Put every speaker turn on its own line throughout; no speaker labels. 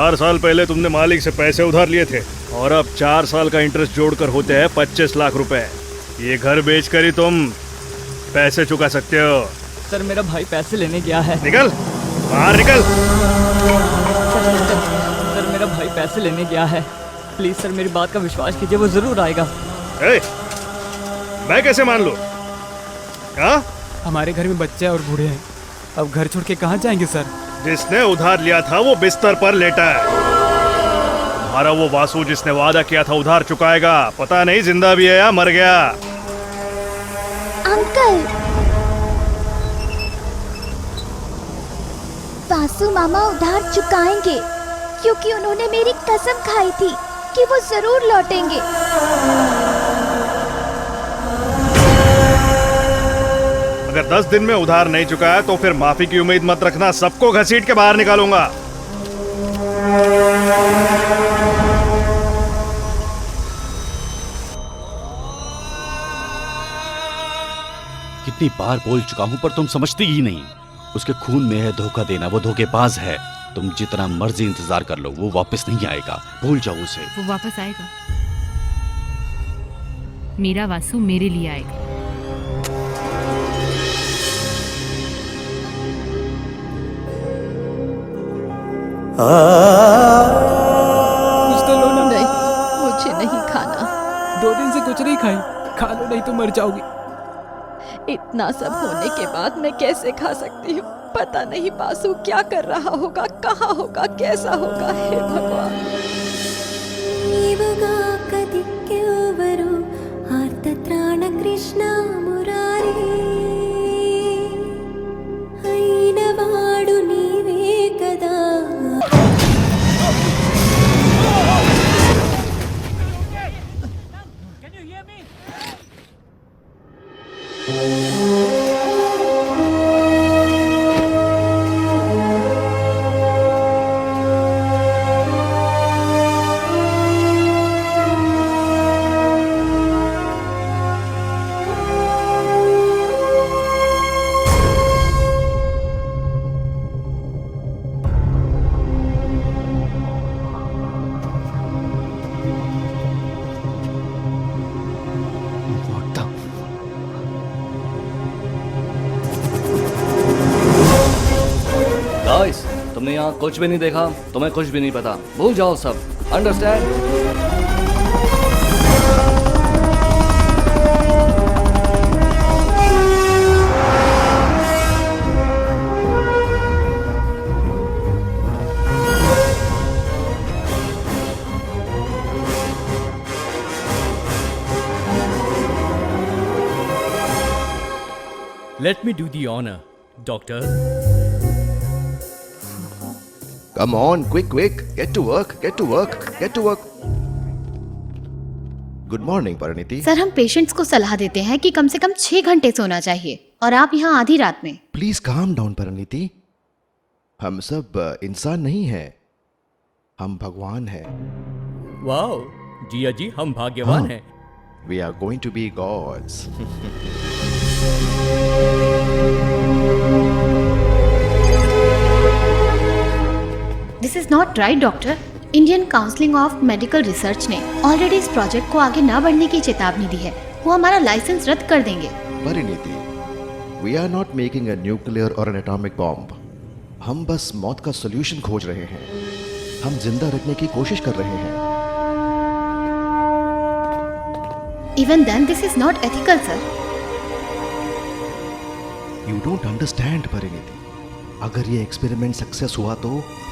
4 साल पहले तुमने मालिक से पैसे उधार लिए थे और अब 4 साल का इंटरेस्ट जोड़कर होते हैं 25 लाख रुपए। ये घर बेचकर ही तुम पैसे चुका सकते हो।
सर मेरा भाई पैसे लेने गया है।
निकल बाहर निकल।
सर मेरा भाई पैसे लेने गया है। प्लीज सर मेरी बात का विश्वास कीजिए, वो जरूर आएगा।
मैं कैसे मान लूं? हाँ?
हमारे घर में बच्चे और बूढ़े हैं, अब घर छोड़ के कहाँ जाएंगे सर?
जिसने उधार लिया था वो बिस्तर पर लेटा है। तुम्हारा वो वासु जिसने वादा किया था उधार चुकाएगा, पता नहीं जिंदा भी है या मर गया।
अंकल, वासु मामा उधार चुकाएंगे क्योंकि उन्होंने मेरी कसम खाई थी कि वो जरूर लौटेंगे।
अगर 10 दिन में उधार नहीं चुकाया तो फिर माफी की उम्मीद मत रखना, सबको घसीट के बाहर निकालूंगा।
कितनी बार बोल चुका हूं पर तुम समझती ही नहीं। उसके खून में है धोखा देना, वो धोखेबाज है। तुम जितना मर्जी इंतजार कर लो, वो वापस नहीं आएगा, भूल जाओ उसे।
वो वापस आएगा, मेरा वासु मेरे लिए आएगा।
कुछ तो लो ना।
नहीं, मुझे नहीं खाना।
2 दिन से कुछ नहीं खाई, खा लो नहीं तो मर जाओगी।
इतना सब होने के बाद मैं कैसे खा सकती हूँ? पता नहीं वासु क्या कर रहा होगा, कहाँ होगा, कैसा होगा। हे भगवान।
कृष्ण मुरारी అయినవాడు నీవే కదా।
गाइस, तुमने यहाँ कुछ भी नहीं देखा, तुम्हें कुछ भी नहीं पता, भूल जाओ सब। Understand?
Let me do the honor, doctor.
Come on, quick, get to work, get to work, get to work. Good morning, Parineeti.
Sir, हम पेशेंट्स को सलाह देते हैं कि कम से कम 6 घंटे सोना चाहिए और आप यहाँ आधी रात में।
प्लीज काम डाउन परिणीति, हम सब इंसान नहीं हैं, हम भगवान हैं।
वाओ, जिया जी हम भाग्यवान हैं।
We are going to be gods.
This is not right doctor. Indian counselling of medical research ने ऑलरेडी इस प्रोजेक्ट को आगे न बढ़ने की चेतावनी दी है। वो हमारा लाइसेंस रद्द कर देंगे।
Parineeti, we are not making a nuclear or an atomic bomb. हम बस मौत का सॉल्यूशन खोज रहे हैं, हम जिंदा रखने की कोशिश कर रहे हैं।
Even then, this is not ethical, sir.
You don't understand, Parineeti. अगर ये एक्सपेरिमेंट सक्सेस हुआ तो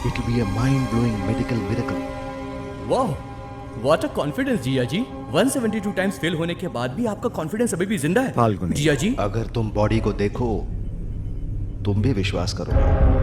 it will be a mind blowing medical miracle.
वाह, what a confidence Jiya ji. 172 times fail होने के बाद भी आपका कॉन्फिडेंस अभी भी जिंदा है।
फाल्गुनी,
जिया जी,
अगर तुम बॉडी को देखो तुम भी विश्वास करोगे।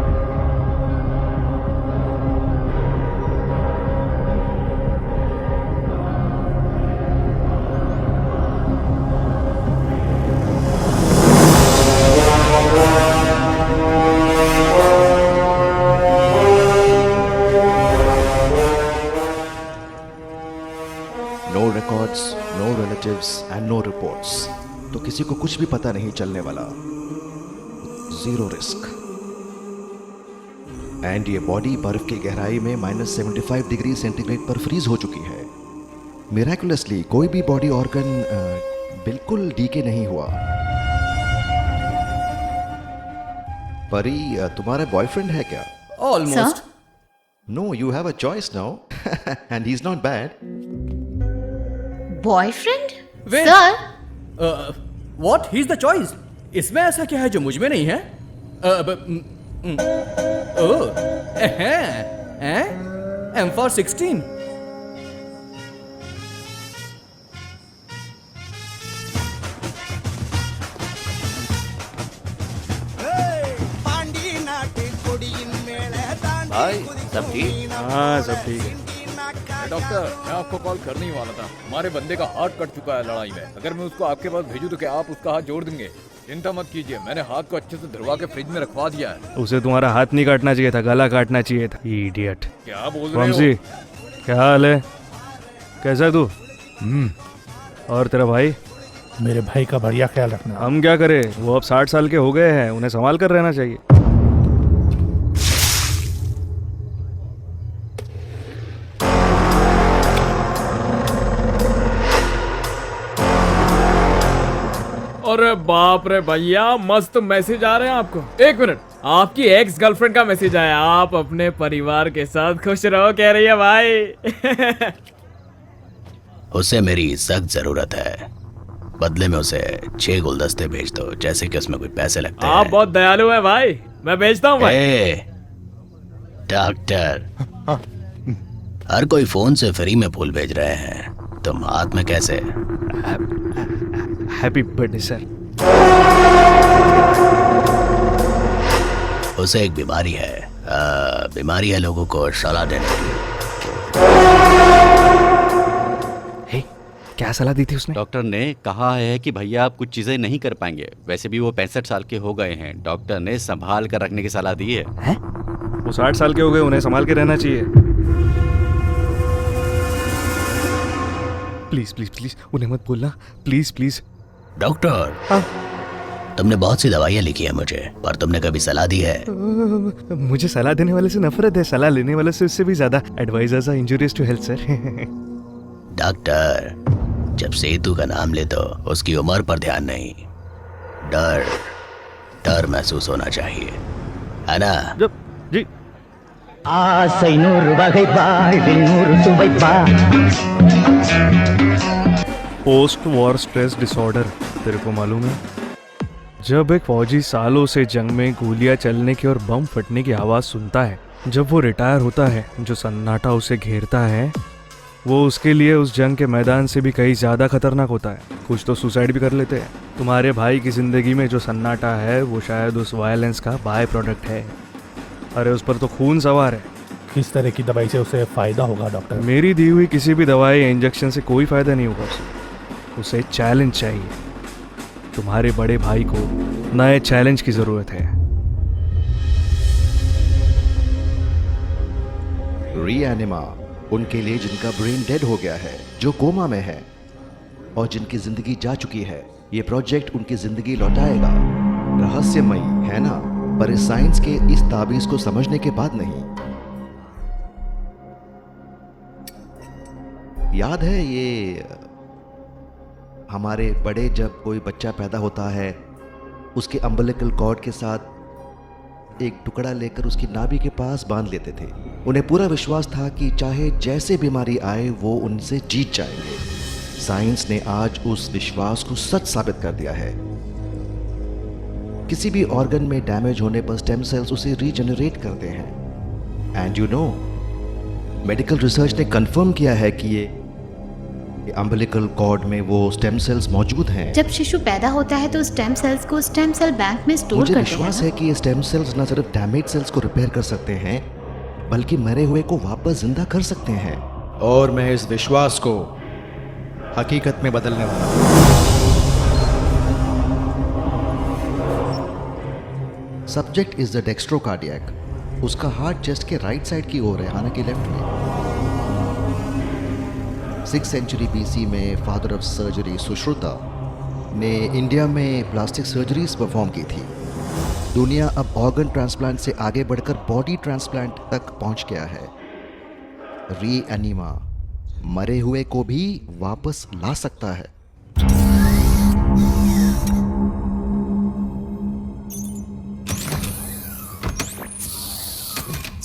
No records, no relatives and no reports. तो किसी को कुछ भी पता नहीं चलने वाला। Zero risk. एंड ये बॉडी बर्फ की गहराई में -75 डिग्री सेंटीग्रेड पर फ्रीज हो चुकी है। मिराकुलसली कोई भी बॉडी ऑर्गन बिल्कुल डीके नहीं हुआ। परी, तुम्हारा बॉयफ्रेंड है क्या?
Almost.
No, you have a choice now and he is not bad.
Boyfriend?
Wait.
Sir,
what? He is the choice. इसमें ऐसा क्या है जो मुझ में नहीं है? M for 16।
भाई सब ठीक?
हाँ सब ठीक है।
डॉक्टर, मैं आपको कॉल करने ही वाला था। हमारे बंदे का हाथ कट चुका है लड़ाई में। अगर मैं उसको आपके पास भेजूं तो क्या आप उसका हाथ जोड़ देंगे? चिंता मत कीजिए, मैंने हाथ को अच्छे से धरवा के फ्रिज में रखवा दिया है।
उसे तुम्हारा हाथ नहीं काटना चाहिए था, गला काटना चाहिए था। इडियट।
क्या बोल रहे
वंशी,
हो?
क्या हाल है? कैसा है तू? और तेरा भाई?
मेरे भाई का बढ़िया ख्याल रखना।
हम क्या करें, वो अब 60 साल के हो गए हैं, उन्हें संभाल कर रहना चाहिए।
अरे बाप रे भैया, मस्त मैसेज आ रहे हैं आपको। एक मिनट, आपकी एक्स गर्लफ्रेंड का मैसेज आया। आप अपने परिवार के साथ खुश रहो कह रही है भाई।
उसे मेरी सख्त जरूरत है। बदले में उसे 6 गुलदस्ते भेज दो, जैसे कि उसमें कोई पैसे लगते हैं।
आप बहुत दयालु हैं भाई, मैं भेजता हूँ भाई।
डॉक्टर, हर कोई फोन से फ्री में फूल भेज रहे हैं, तुम हाथ में कैसे?
Happy birthday sir.
उसे एक बीमारी है, बीमारी है लोगों को सलाह देने की।
क्या सलाह दी थी उसने?
डॉक्टर ने कहा है कि भैया आप कुछ चीजें नहीं कर पाएंगे। वैसे भी वो 65 साल के हो गए हैं। डॉक्टर ने संभाल कर रखने की सलाह दी है।
वो 60 साल के हो गए, उन्हें संभाल के रहना चाहिए। प्लीज प्लीज प्लीज उन्हें मत बोलना, प्लीज प्लीज।
डॉक्टर, तुमने बहुत सी दवाइयाँ लिखी है मुझे, पर तुमने कभी सलाह दी है?
मुझे सलाह देने वाले से नफरत है, सलाह लेने वाले से उससे भी ज्यादा। Advisers are injurious to health sir.
Doctor, जब सेतु का नाम ले तो उसकी उम्र पर ध्यान नहीं, डर महसूस होना चाहिए, है ना?
जी। पोस्ट वॉर स्ट्रेस डिसऑर्डर, तेरे को मालूम है? जब एक फौजी सालों से जंग में गोलियां चलने की और बम फटने की आवाज सुनता है, जब वो रिटायर होता है, जो सन्नाटा उसे घेरता है, वो उसके लिए उस जंग के मैदान से भी कहीं ज्यादा खतरनाक होता है। कुछ तो सुसाइड भी कर लेते हैं। तुम्हारे भाई की जिंदगी में जो सन्नाटा है, वो शायद उस वायलेंस का बाय प्रोडक्ट है। अरे उस पर तो खून सवार है।
किस तरह की दवाई से उसे फायदा होगा डॉक्टर?
मेरी दी हुई किसी भी दवाई या इंजेक्शन से कोई फायदा नहीं होगा उसे चैलेंज चाहिए। तुम्हारे बड़े भाई को नए चैलेंज की जरूरत है।
रीएनिमा उनके लिए जिनका ब्रेन डेड हो गया है, जो कोमा में है और जिनकी जिंदगी जा चुकी है। ये प्रोजेक्ट उनकी जिंदगी लौटाएगा। रहस्यमयी है ना, पर इस साइंस के इस ताबीज को समझने के बाद नहीं। याद है ये हमारे बड़े, जब कोई बच्चा पैदा होता है, उसके अम्बिलिकल कॉर्ड के साथ एक टुकड़ा लेकर उसकी नाभि के पास बांध लेते थे। उन्हें पूरा विश्वास था कि चाहे जैसे बीमारी आए वो उनसे जीत जाएंगे। साइंस ने आज उस विश्वास को सच साबित कर दिया है। किसी भी ऑर्गन में डैमेज होने पर स्टेम सेल्स उसे रीजनरेट करते हैं। And you know, medical research ने कंफर्म किया है कि ये अम्बिलिकल कॉर्ड में वो स्टेम सेल्स मौजूद हैं।
जब शिशु पैदा होता है तो स्टेम सेल्स को स्टेम सेल बैंक में स्टोर करते हैं।
मुझे विश्वास है कि ये स्टेम सेल्स न सिर्फ डैमेज सेल्स को रिपेयर कर सकते हैं, बल्कि मरे हुए को वापस जिंदा कर सकते हैं। और मैं इस विश्वास को हकीकत में बदलने वाला हूं। Subject is the dextrocardiac. उसका हार्ट चेस्ट के राइट साइड की ओर है, हालांकि लेफ्ट में। 6th सेंचुरी BC में फादर ऑफ सर्जरी सुश्रुता ने इंडिया में प्लास्टिक सर्जरीज परफॉर्म की थी। दुनिया अब ऑर्गन ट्रांसप्लांट से आगे बढ़कर बॉडी ट्रांसप्लांट तक पहुंच गया है। रीएनिमा मरे हुए को भी वापस ला सकता है।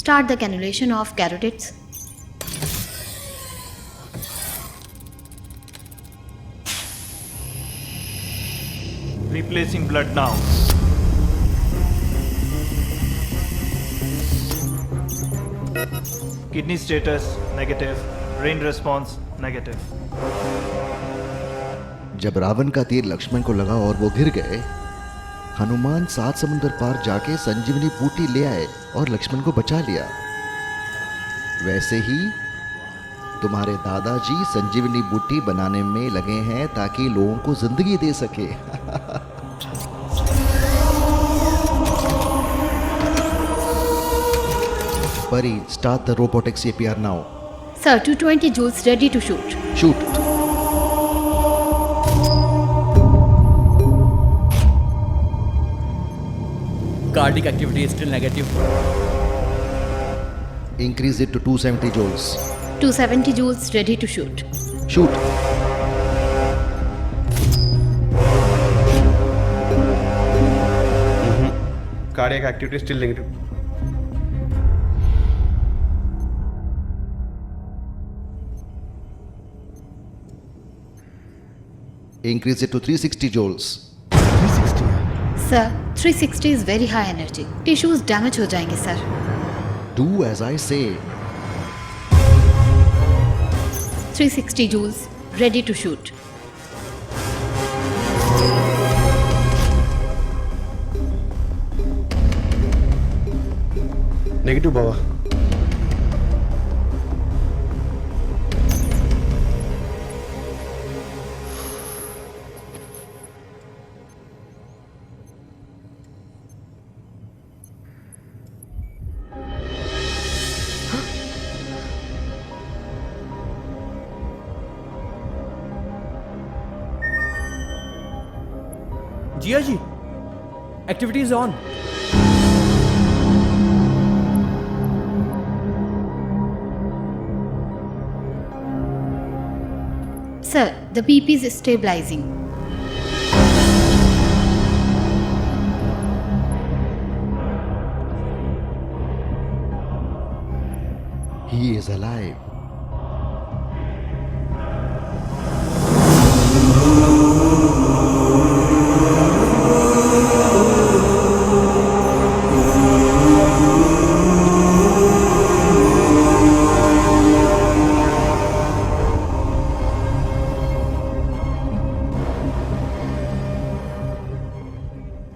Start the cannulation of carotids.
Replacing blood now. Kidney status negative. Brain response negative.
जब रावण का तीर लक्ष्मण को लगा और वो गिर गए, हनुमान 7 समुंदर पार जाके संजीवनी बूटी ले आए और लक्ष्मण को बचा लिया। वैसे ही तुम्हारे दादाजी संजीवनी बूटी बनाने में लगे हैं ताकि लोगों को जिंदगी दे सके। Pari, start the robotic CPR now.
Sir, 220 joules ready to shoot.
Shoot.
Cardiac activity is still negative.
Increase it to 270 joules.
270 joules ready to shoot.
Shoot.
Cardiac activity still negative.
Increase it to 360 joules.
Sir, 360 is very high energy. Tissues damage हो जाएंगे sir.
Do as I say.
360 joules ready to shoot.
Negative बाबा.
Jiya ji, activity is on.
Sir, the BP is stabilizing.
He is alive.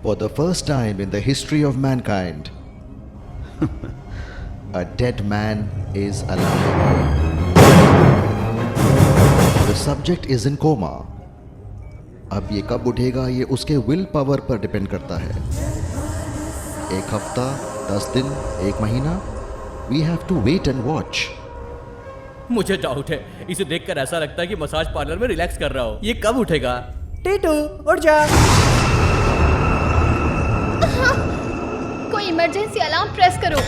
For the first time in the history of mankind, a dead man is alive. The subject is in coma. अब ये कब उठेगा ये उसके will power पर depend करता है। 1 हफ्ता, 10 दिन, 1 महीना, we have to wait and watch.
मुझे डाउट है, इसे देखकर ऐसा लगता है कि मसाज पार्लर में रिलैक्स कर रहा हो। ये कब उठेगा? टीटू उठ जा।
कोई इमरजेंसी अलार्म प्रेस करो।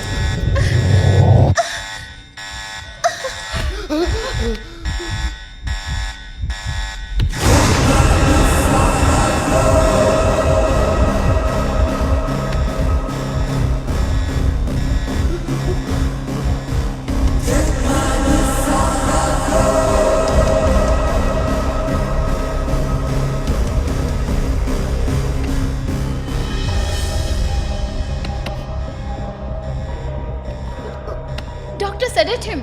Doctor, sedate him.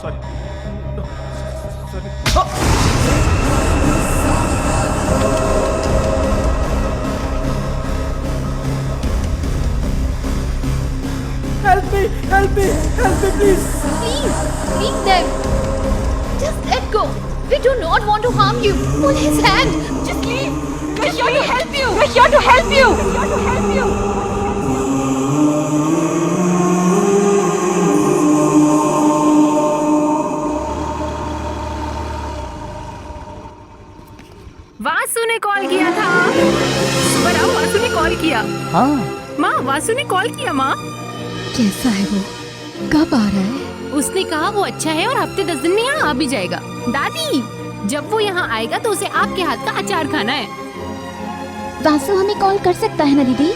Sorry. No. Sorry.
Help me, please.
Please, leave them. Just let go. We do not want to harm you. Pull his hand. Just leave. We're here to help you. We're here to help you. We're here to help you.
Vasu ने call किया था।
हाँ
माँ, वासु ने call किया माँ।
कैसा है वो? कब आ रहा है?
उसने कहा वो अच्छा है और हफ्ते 10 दिन में यहाँ आ भी जाएगा। दादी, जब वो यहाँ आएगा तो उसे आपके हाथ का अचार खाना है।
वासु हमें कॉल कर सकता है ना दीदी?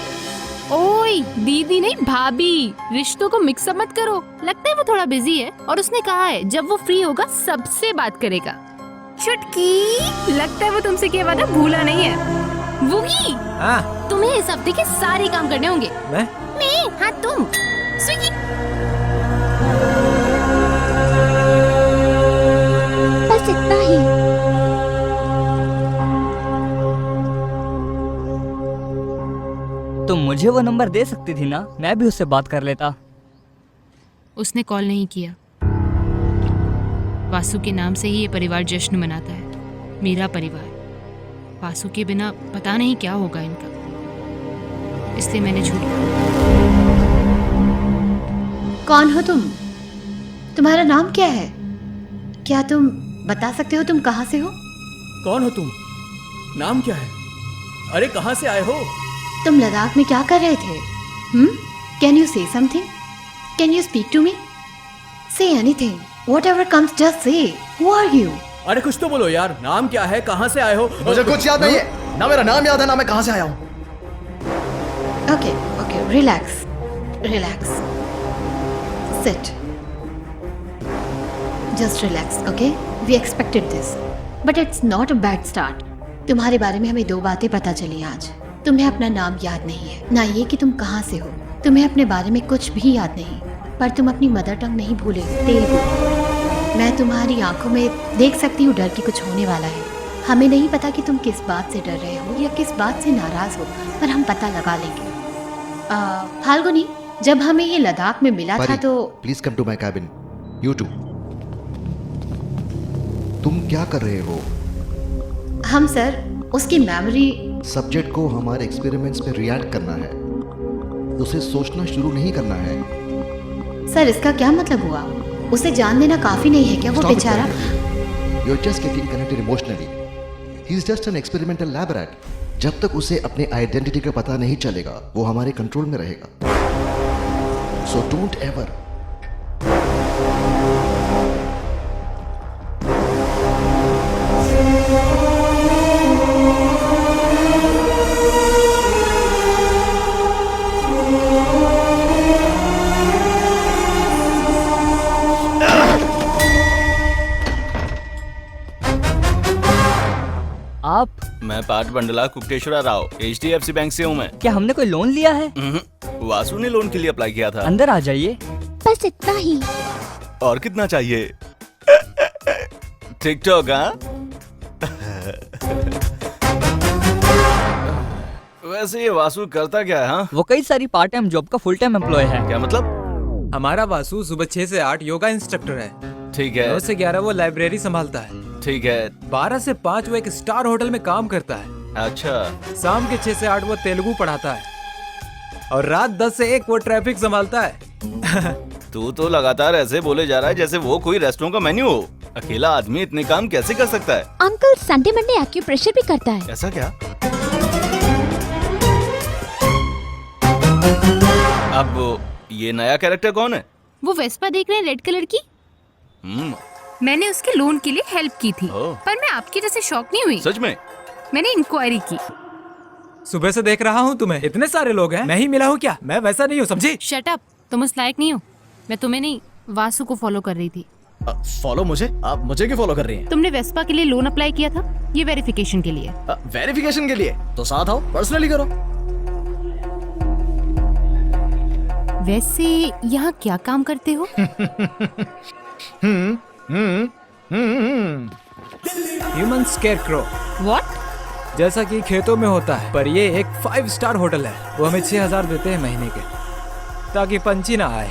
ओए दीदी नहीं, भाभी। रिश्तों को मिक्सअप मत करो। लगता है वो थोड़ा बिजी है और उसने कहा है जब वो फ्री होगा सबसे बात करेगा। चुटकी, लगता है वो तुमसे किया वादा भूला नहीं है। वुगी, तुम्हें इस हफ्ते के सारे काम करने होंगे। मैं? हाँ तुम। स्विगी।
बस इतना ही।
तुम मुझे वो नंबर दे सकती थी ना, मैं भी उससे बात कर लेता।
उसने कॉल नहीं किया। वासु के नाम से ही ये परिवार जश्न मनाता है, मेरा परिवार। वासु के बिना पता नहीं क्या होगा इनका, इसलिए मैंने छूट लिया।
कौन हो तुम? तुम्हारा नाम क्या है? क्या तुम बता सकते हो तुम कहाँ से हो?
कौन हो तुम? नाम क्या है? अरे कहाँ से आए हो?
तुम लद्दाख में क्या कर रहे थे? Can you say something? Can you speak to me? Say anything, whatever comes, just say. Who are you?
अरे कुछ तो बोलो यार, नाम क्या है, कहाँ से आए हो?
मुझे कुछ याद नहीं है, ना मेरा नाम याद है ना मैं कहाँ से आया हूँ।
Okay okay, relax relax, sit, just relax, okay? We expected this, but it's not a bad start. तुम्हारे बारे में हमें 2 बातें पता चली आज। तुम्हें अपना नाम याद नहीं है, ना ये कि तुम कहाँ से हो। तुम्हें अपने बारे में कुछ भी याद नहीं, पर तुम अपनी मदर टंग नहीं भूले, तेलुगु। मैं तुम्हारी आंखों में देख सकती हूँ डर कि कुछ होने वाला है। हमें नहीं पता कि तुम किस बात से डर रहे हो या किस बात से नाराज हो, पर हम पता लगा लेंगे। फाल्गुनी, जब हमें ये लद्दाख में मिला था तो
please come to my cabin. You too, तुम क्या कर रहे हो?
हम सर उसकी मेमोरी,
सब्जेक्ट को हमारे एक्सपेरिमेंट्स में रिएक्ट करना है, उसे सोचना शुरू नहीं करना है।
सर इसका क्या मतलब हुआ? उसे जान देना काफी नहीं है क्या? वो बेचारा।
You are just getting connected emotionally. He is just an experimental lab rat. जब तक उसे अपने आइडेंटिटी का पता नहीं चलेगा वो हमारे कंट्रोल में रहेगा। So don't ever.
आप?
मैं पाठ बंडला कुकटेश्वरा राव, HDFC बैंक से हूँ मैं।
क्या हमने कोई लोन लिया है?
वासु ने लोन के लिए अप्लाई किया था।
अंदर आ जाइए।
बस इतना ही।
और कितना चाहिए? टिकटॉक? हाँ वैसे ये वासु करता क्या है? हाँ,
वो कई सारी पार्ट टाइम जॉब का फुल टाइम एम्प्लॉय है।
क्या मतलब?
हमारा वासु सुबह 6 से 8 योगा इंस्ट्रक्टर है।
ठीक है।
9 से 11 वो लाइब्रेरी संभालता है।
ठीक है।
12 से 5 वो एक स्टार होटल में काम करता है।
अच्छा।
शाम के 6 से 8 वो तेलुगु पढ़ाता है और रात 10 से 1 वो ट्रैफिक संभालता है।
तू तो लगातार ऐसे बोले जा रहा है जैसे वो कोई रेस्टोरेंट का मेन्यू हो। अकेला आदमी इतने काम कैसे कर सकता है?
अंकल संडे मंडे एक्यूप्रेशर भी करता है।
ऐसा क्या? अब ये नया कैरेक्टर कौन है?
वो वेस्पा देख रहे हैं, रेड कलर की। मैंने उसके लोन के लिए हेल्प की थी, पर मैं आपकी जैसे शॉक नहीं हुई।
सच में?
मैंने इंक्वायरी की।
सुबह से देख रहा हूँ तुम्हें, इतने सारे लोग हैं, मैं ही मिला हूँ क्या? मैं वैसा नहीं हूँ, समझी?
शट अप, तुम उस लायक नहीं हो। मैं तुम्हें नहीं, वासु को फॉलो कर रही थी।
फॉलो मुझे? आप मुझे क्यों फॉलो कर रही हैं?
तुमने वेस्पा के लिए लोन अप्लाई किया था, ये वेरिफिकेशन के लिए।
वेरिफिकेशन के लिए? तो साथ आओ, पर्सनली करो।
वैसे यहाँ क्या काम करते हो?
Human scarecrow.
व्हाट?
जैसा कि खेतों में होता है, पर ये एक 5 स्टार होटल है। वो हमें 6000 देते हैं महीने के, ताकि पंछी ना आए।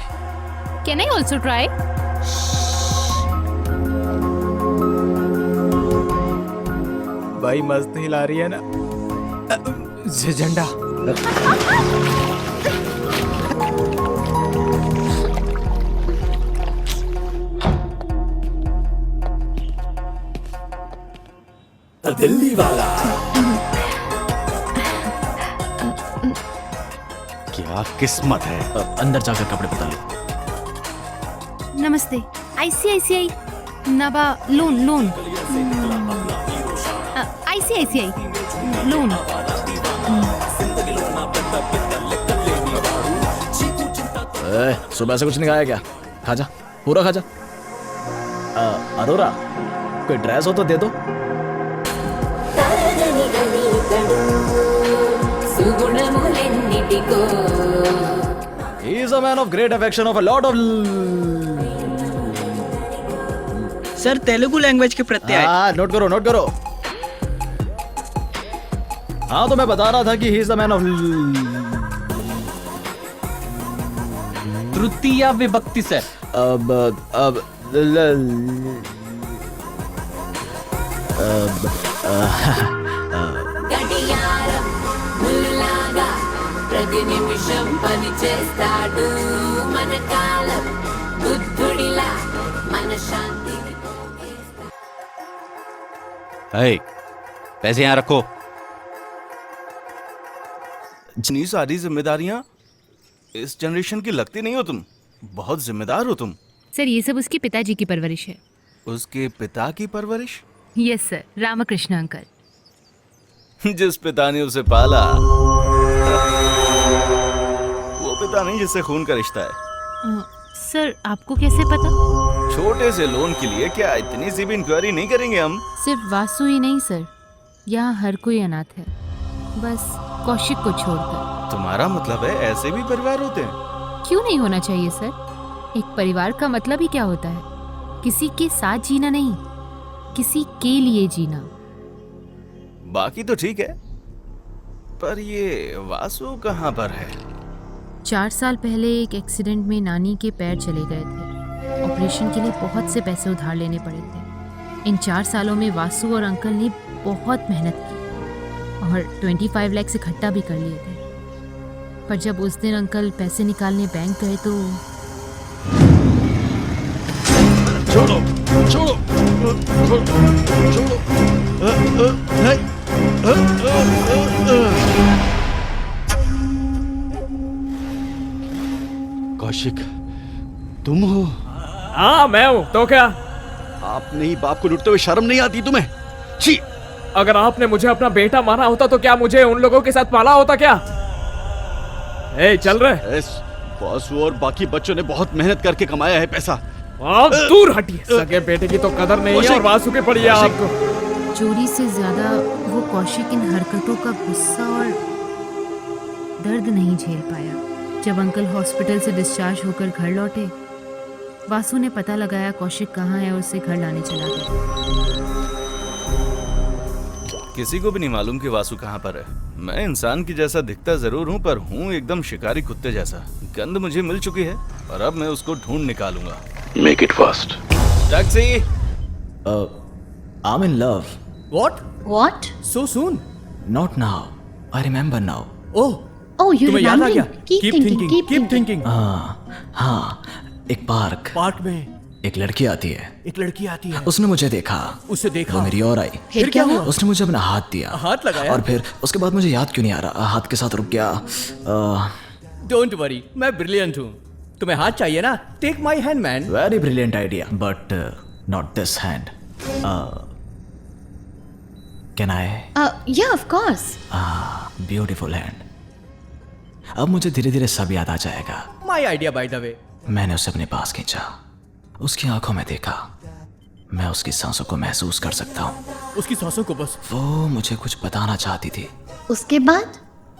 Can I also try?
भाई मस्त हिला रही है ना झंडा।
दिल्ली वाला।
क्या किस्मत है।
अंदर जाकर कपड़े बदल लो।
नमस्ते। ICICI नबा लोन ICICI लोन।
सुबह से कुछ नहीं खाया क्या? खा जा, पूरा खा जा। अरोरा, कोई ड्रेस हो तो दे दो। He is a man of great affection of a lot of
sir Telugu language के प्रत्यय।
नोट करो। हाँ तो मैं बता रहा था कि he is the man of
तृतीया विभक्ति सर।
ప్రతి నిమిషం పని చేస్తాడు మన కాలం బుద్ధుడిలా మన శాంతి।
पैसे यहाँ रखो।
इतनी सारी जिम्मेदारियां इस जनरेशन की लगती नहीं हो तुम। बहुत जिम्मेदार हो तुम।
सर ये सब उसके पिताजी की परवरिश है।
उसके पिता की परवरिश?
Yes sir, Ramakrishna uncle.
जिस पिता ने उसे पाला वो पिता नहीं जिससे खून का रिश्ता है।
सर आपको कैसे पता?
छोटे से लोन के लिए क्या इतनी सी भी इंक्वायरी नहीं करेंगे हम?
सिर्फ वासु ही नहीं सर, यहाँ हर कोई अनाथ है, बस कौशिक को छोड़कर।
तुम्हारा मतलब है ऐसे भी परिवार होते हैं?
क्यों नहीं होना चाहिए सर? एक परिवार का मतलब ही क्या होता है? किसी के साथ जीना नहीं, किसी के लिए जीना।
बाकी तो ठीक है, पर ये वासु कहाँ पर है?
4 साल पहले एक एक्सीडेंट में नानी के पैर चले गए थे। ऑपरेशन के लिए बहुत से पैसे उधार लेने पड़े थे। इन 4 सालों में वासु और अंकल ने बहुत मेहनत की और 25 लाख इकट्ठा भी कर लिए थे। पर जब उस दिन अंकल पैसे निकालने बैंक गए तो
छोड़ो। कौशिक, तुम हो?
हाँ मैं हूँ, तो क्या?
आपने ही बाप को लूटते हुए शर्म नहीं आती तुम्हें? छी!
अगर आपने मुझे अपना बेटा माना होता तो क्या मुझे उन लोगों के साथ पाला होता क्या? चल रहे?
वासु और बाकी बच्चों ने बहुत मेहनत करके कमाया है पैसा।
आप दूर हटिए, सगे बेटे की तो कदर नहीं है और वासु की पड़ी है आपको।
चोरी से ज्यादा वो कौशिक इन हरकतों का गुस्सा और दर्द नहीं झेल पाया। जब अंकल हॉस्पिटल से डिस्चार्ज होकर घर लौटे, वासु ने पता लगाया कौशिक कहाँ है और उसे घर लाने चला गया।
किसी को भी नहीं मालूम कि वासु कहाँ पर है। मैं इंसान की जैसा दिखता जरूर हूँ, पर हूँ एकदम शिकारी कुत्ते जैसा। गंध मुझे मिल चुकी है और अब मैं उसको ढूंढ निकालूंगा।
Make it fast.
Taxi.
I'm in love.
What?
So soon? Not now. I remember now.
Oh, you
तुम्हें याद आ
remembering?
गया?
Keep thinking.
हाँ, एक पार्क में एक लड़की आती है। उसने मुझे देखा। वो मेरी और आई।
फिर क्या हुआ?
उसने मुझे अपना हाथ दिया।
हाथ लगाया?
और फिर उसके बाद मुझे याद क्यों नहीं आ रहा, हाथ के साथ रुक गया।
डोंट वरी, मैं ब्रिलियंट हूँ। तुम्हें हाथ चाहिए ना? Take my hand man.
Very brilliant idea, but not this hand. Can I?
Yeah, of course.
Beautiful hand. अब मुझे धीरे धीरे सब याद आ जाएगा।
My idea by the way.
मैंने उसे अपने पास खींचा, उसकी आंखों में देखा। मैं उसकी सांसों को महसूस कर सकता हूँ।
उसकी सांसों को बस।
वो मुझे कुछ बताना चाहती थी।
उसके बाद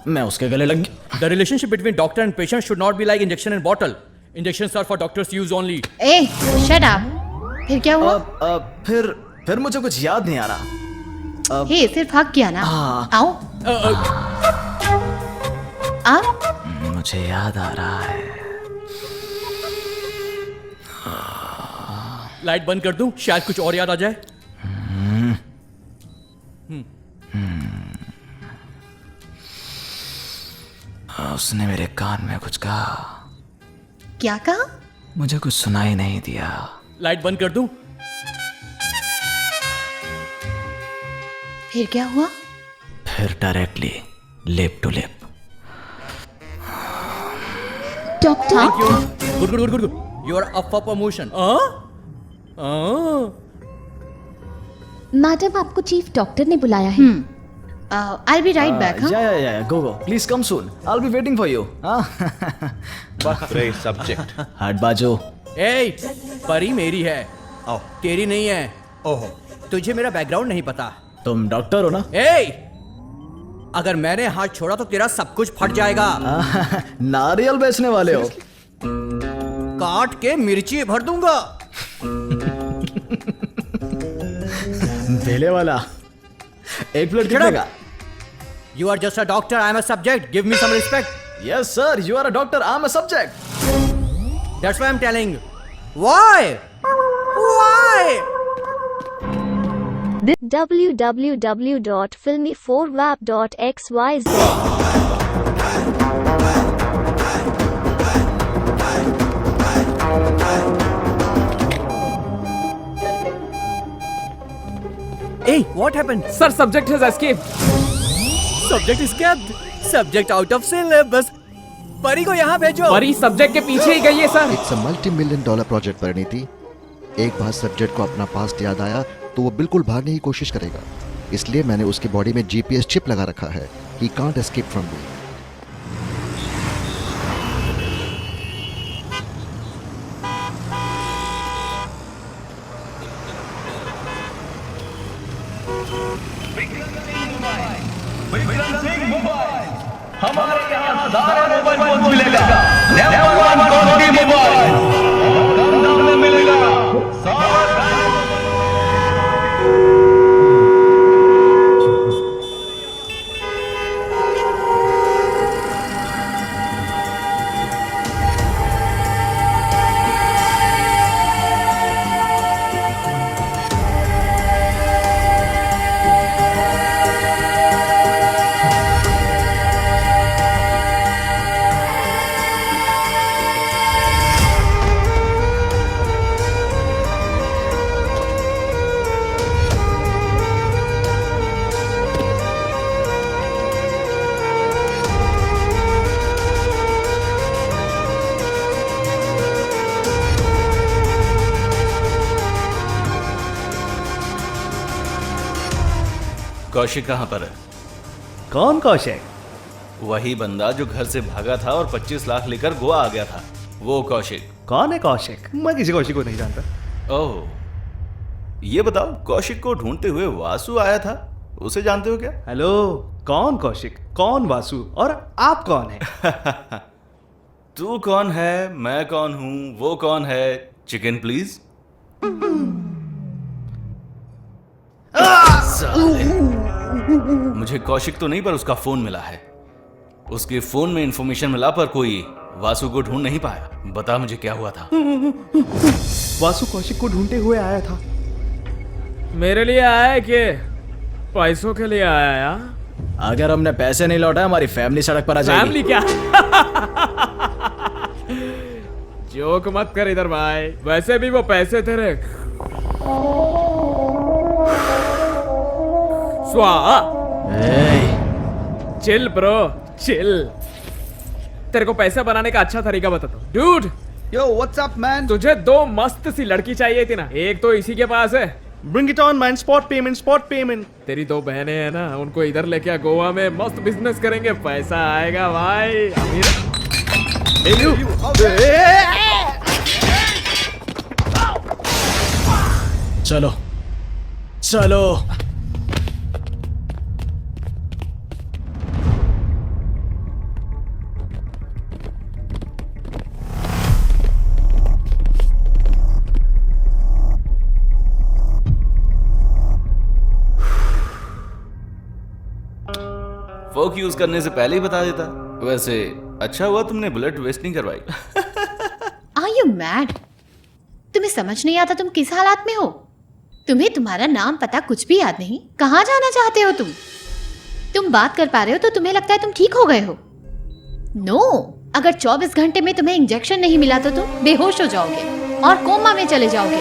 मैं उसके गले लग गया।
The relationship between doctor and patient should not be like injection and bottle. Injections are for doctors' use only.
Hey, shut up. फिर क्या हुआ?
फिर मुझे कुछ याद नहीं आ रहा।
हे, सिर्फ हक किया ना? आओ। आप?
मुझे याद आ रहा है।
लाइट बंद कर दूं? शायद कुछ और याद आ जाए।
उसने मेरे कान में कुछ कहा।
क्या कहा?
मुझे कुछ सुनाई नहीं दिया।
लाइट बंद कर दूं?
फिर क्या हुआ?
फिर directly lip to lip.
Doctor
thank you. Good good good good good. You are up for promotion.
Madam, आपको चीफ डॉक्टर ने बुलाया है।
I'll be right back.
Yeah. Go. Please come soon. I'll be waiting for you.
Great subject.
हट बाजो।
ए, परी मेरी है, तेरी नहीं है। ओहो, तुझे मेरा बैकग्राउंड नहीं पता।
तुम डॉक्टर हो ना?
ए, अगर मैंने हाथ छोड़ा तो तेरा सब कुछ फट जाएगा।
नारियल बेचने वाले हो?
काट के मिर्ची भर दूंगा।
धेले वाला एक प्लेट कितने का?
You are just a doctor. I am a subject. Give me some respect.
Yes, sir. You are a doctor. I am a subject.
That's why I'm telling. Why? Why?
www.filmy4wap.xyz
Hey, what happened?
Sir, subject has escaped.
Subject escaped. Subject out of syllabus. परी को यहाँ भेजो।
परी subject के पीछे ही गई है sir.
It's a $multi-million project Parineeti. एक बार सब्जेक्ट को अपना पास्ट याद आया तो वो बिल्कुल भागने की कोशिश करेगा। इसलिए मैंने उसकी बॉडी में GPS चिप लगा रखा है। He can't escape from me.
हमारे यहाँ सारे मोबाइल फोन मिलेगा। नंबर 1 क्वालिटी मोबाइल कम दाम में मिलेगा।
कौशिक कहाँ पर है?
कौन कौशिक?
वही बंदा जो घर से भागा था और 25 लाख लेकर गोवा आ गया था, वो कौशिक।
कौन है कौशिक? मैं किसी कौशिक को नहीं जानता।
ओह, ये बताओ, कौशिक को ढूंढते हुए वासु आया था, उसे जानते हो क्या?
हेलो, कौन कौशिक, कौन वासु और आप कौन है?
तू कौन है, मैं कौन हूँ, वो कौन है? Chicken please. मुझे कौशिक तो नहीं पर उसका फोन मिला है। उसके फोन में इंफॉर्मेशन मिला पर कोई वासु को ढूंढ नहीं पाया। बता मुझे क्या हुआ था?
वासु कौशिक को ढूंढते हुए आया था।
मेरे लिए आया है कि पैसों के लिए आया या?
अगर हमने पैसे नहीं लौटाए हमारी फैमिली सड़क पर आ जाएगी।
फैमिली क्या? जोक मत कर इधर भाई, वैसे भी वो पैसे तेरे स्वाहा। Chill bro, chill. तेरे को पैसा बनाने का अच्छा तरीका बताता हूँ। Dude,
yo what's up man?
तुझे 2 मस्त सी लड़की चाहिए थी ना, एक तो इसी के पास है।
Bring it on man, spot payment, spot payment.
तेरी 2 बहनें हैं ना, उनको इधर लेके आ, गोवा में मस्त बिजनेस करेंगे, पैसा आएगा भाई। अमीर
चलो चलो।
फोक यूज करने से पहले ही बता देता। वैसे अच्छा हुआ तुमने बुलेट वेस्ट नहीं करवाई।
Are you mad? तुम्हें समझ नहीं आता तुम किस हालात में हो? तुम्हें तुम्हारा नाम पता कुछ भी याद नहीं? कहाँ जाना चाहते हो तुम? तुम बात कर पा रहे हो तो तुम्हें लगता है तुम ठीक हो गए हो? नो, अगर 24 घंटे में तुम्हें इंजेक्शन नहीं मिला तो तुम बेहोश हो जाओगे और कोमा में चले जाओगे।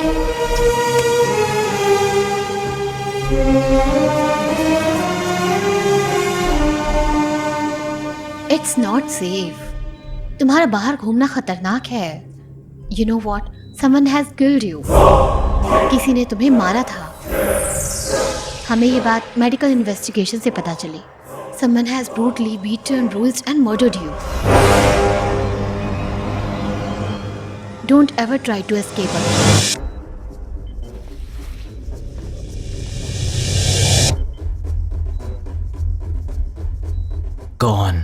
It's not safe. तुम्हारा बाहर घूमना खतरनाक है। You know what, someone has killed you. किसी ने तुम्हें मारा था। हमें ये बात मेडिकल इन्वेस्टिगेशन से पता चली। Someone has brutally beaten, bruised and murdered you. Don't ever try to escape again.
कौन?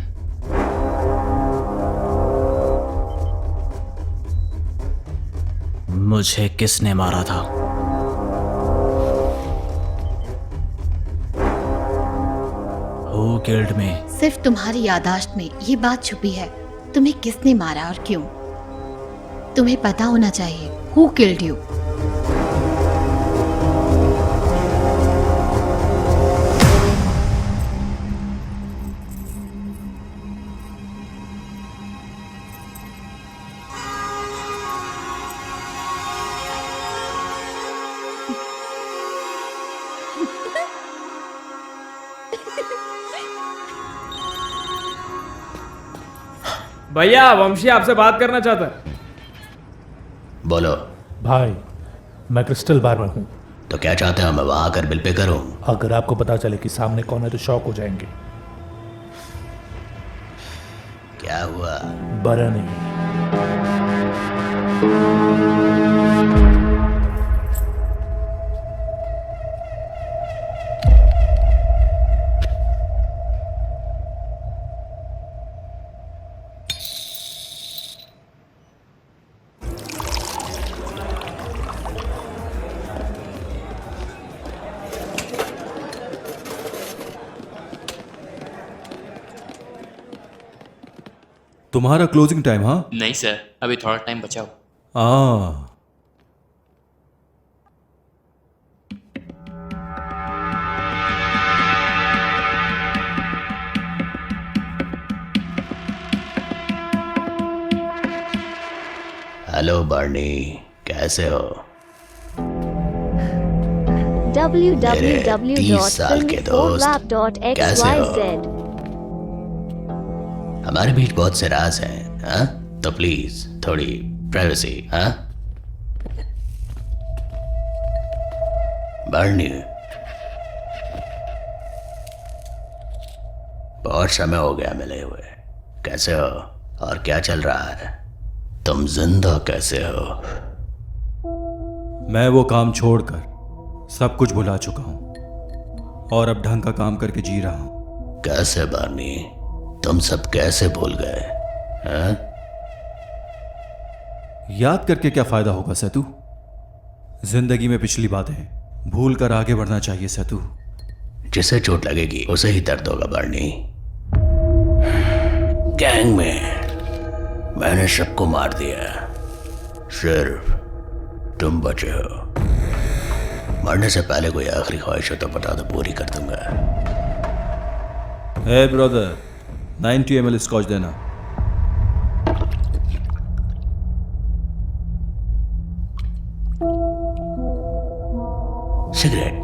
मुझे किसने मारा था? Who killed me?
सिर्फ तुम्हारी यादाश्त में ये बात छुपी है, तुम्हें किसने मारा और क्यों। तुम्हें पता होना चाहिए Who killed you?
भैया वंशी आपसे बात करना चाहता है।
बोलो
भाई, मैं क्रिस्टल बार में हूँ।
तो क्या चाहते हो, मैं वहां आकर बिल पे करूं?
अगर आपको पता चले कि सामने कौन है तो शॉक हो जाएंगे।
क्या हुआ?
बरा नहीं।
तुम्हारा क्लोजिंग टाइम? हाँ
नहीं सर, अभी थोड़ा टाइम बचा हो।
हेलो बार्नी, कैसे हो?
www.filmforlab.xyz
हमारे बीच बहुत से राज हैं, हाँ? तो प्लीज थोड़ी प्राइवेसी, हाँ? बार्नी, बहुत समय हो गया मिले हुए। कैसे हो और क्या चल रहा है? तुम जिंदा कैसे हो?
मैं वो काम छोड़कर सब कुछ भुला चुका हूं और अब ढंग का काम करके जी रहा हूं।
कैसे बार्नी, तुम सब कैसे भूल गए? हाँ?
याद करके क्या फायदा होगा सेतु? जिंदगी में पिछली बातें भूल कर आगे बढ़ना चाहिए सेतु।
जिसे चोट लगेगी उसे ही दर्द होगा बार्नी। गैंग में मैंने सबको मार दिया, सिर्फ तुम बचे हो। मरने से पहले कोई आखिरी ख्वाहिश हो तो बता दो, पूरी कर दूंगा।
हे ब्रदर, 90 ml स्कॉच देना।
सिगरेट?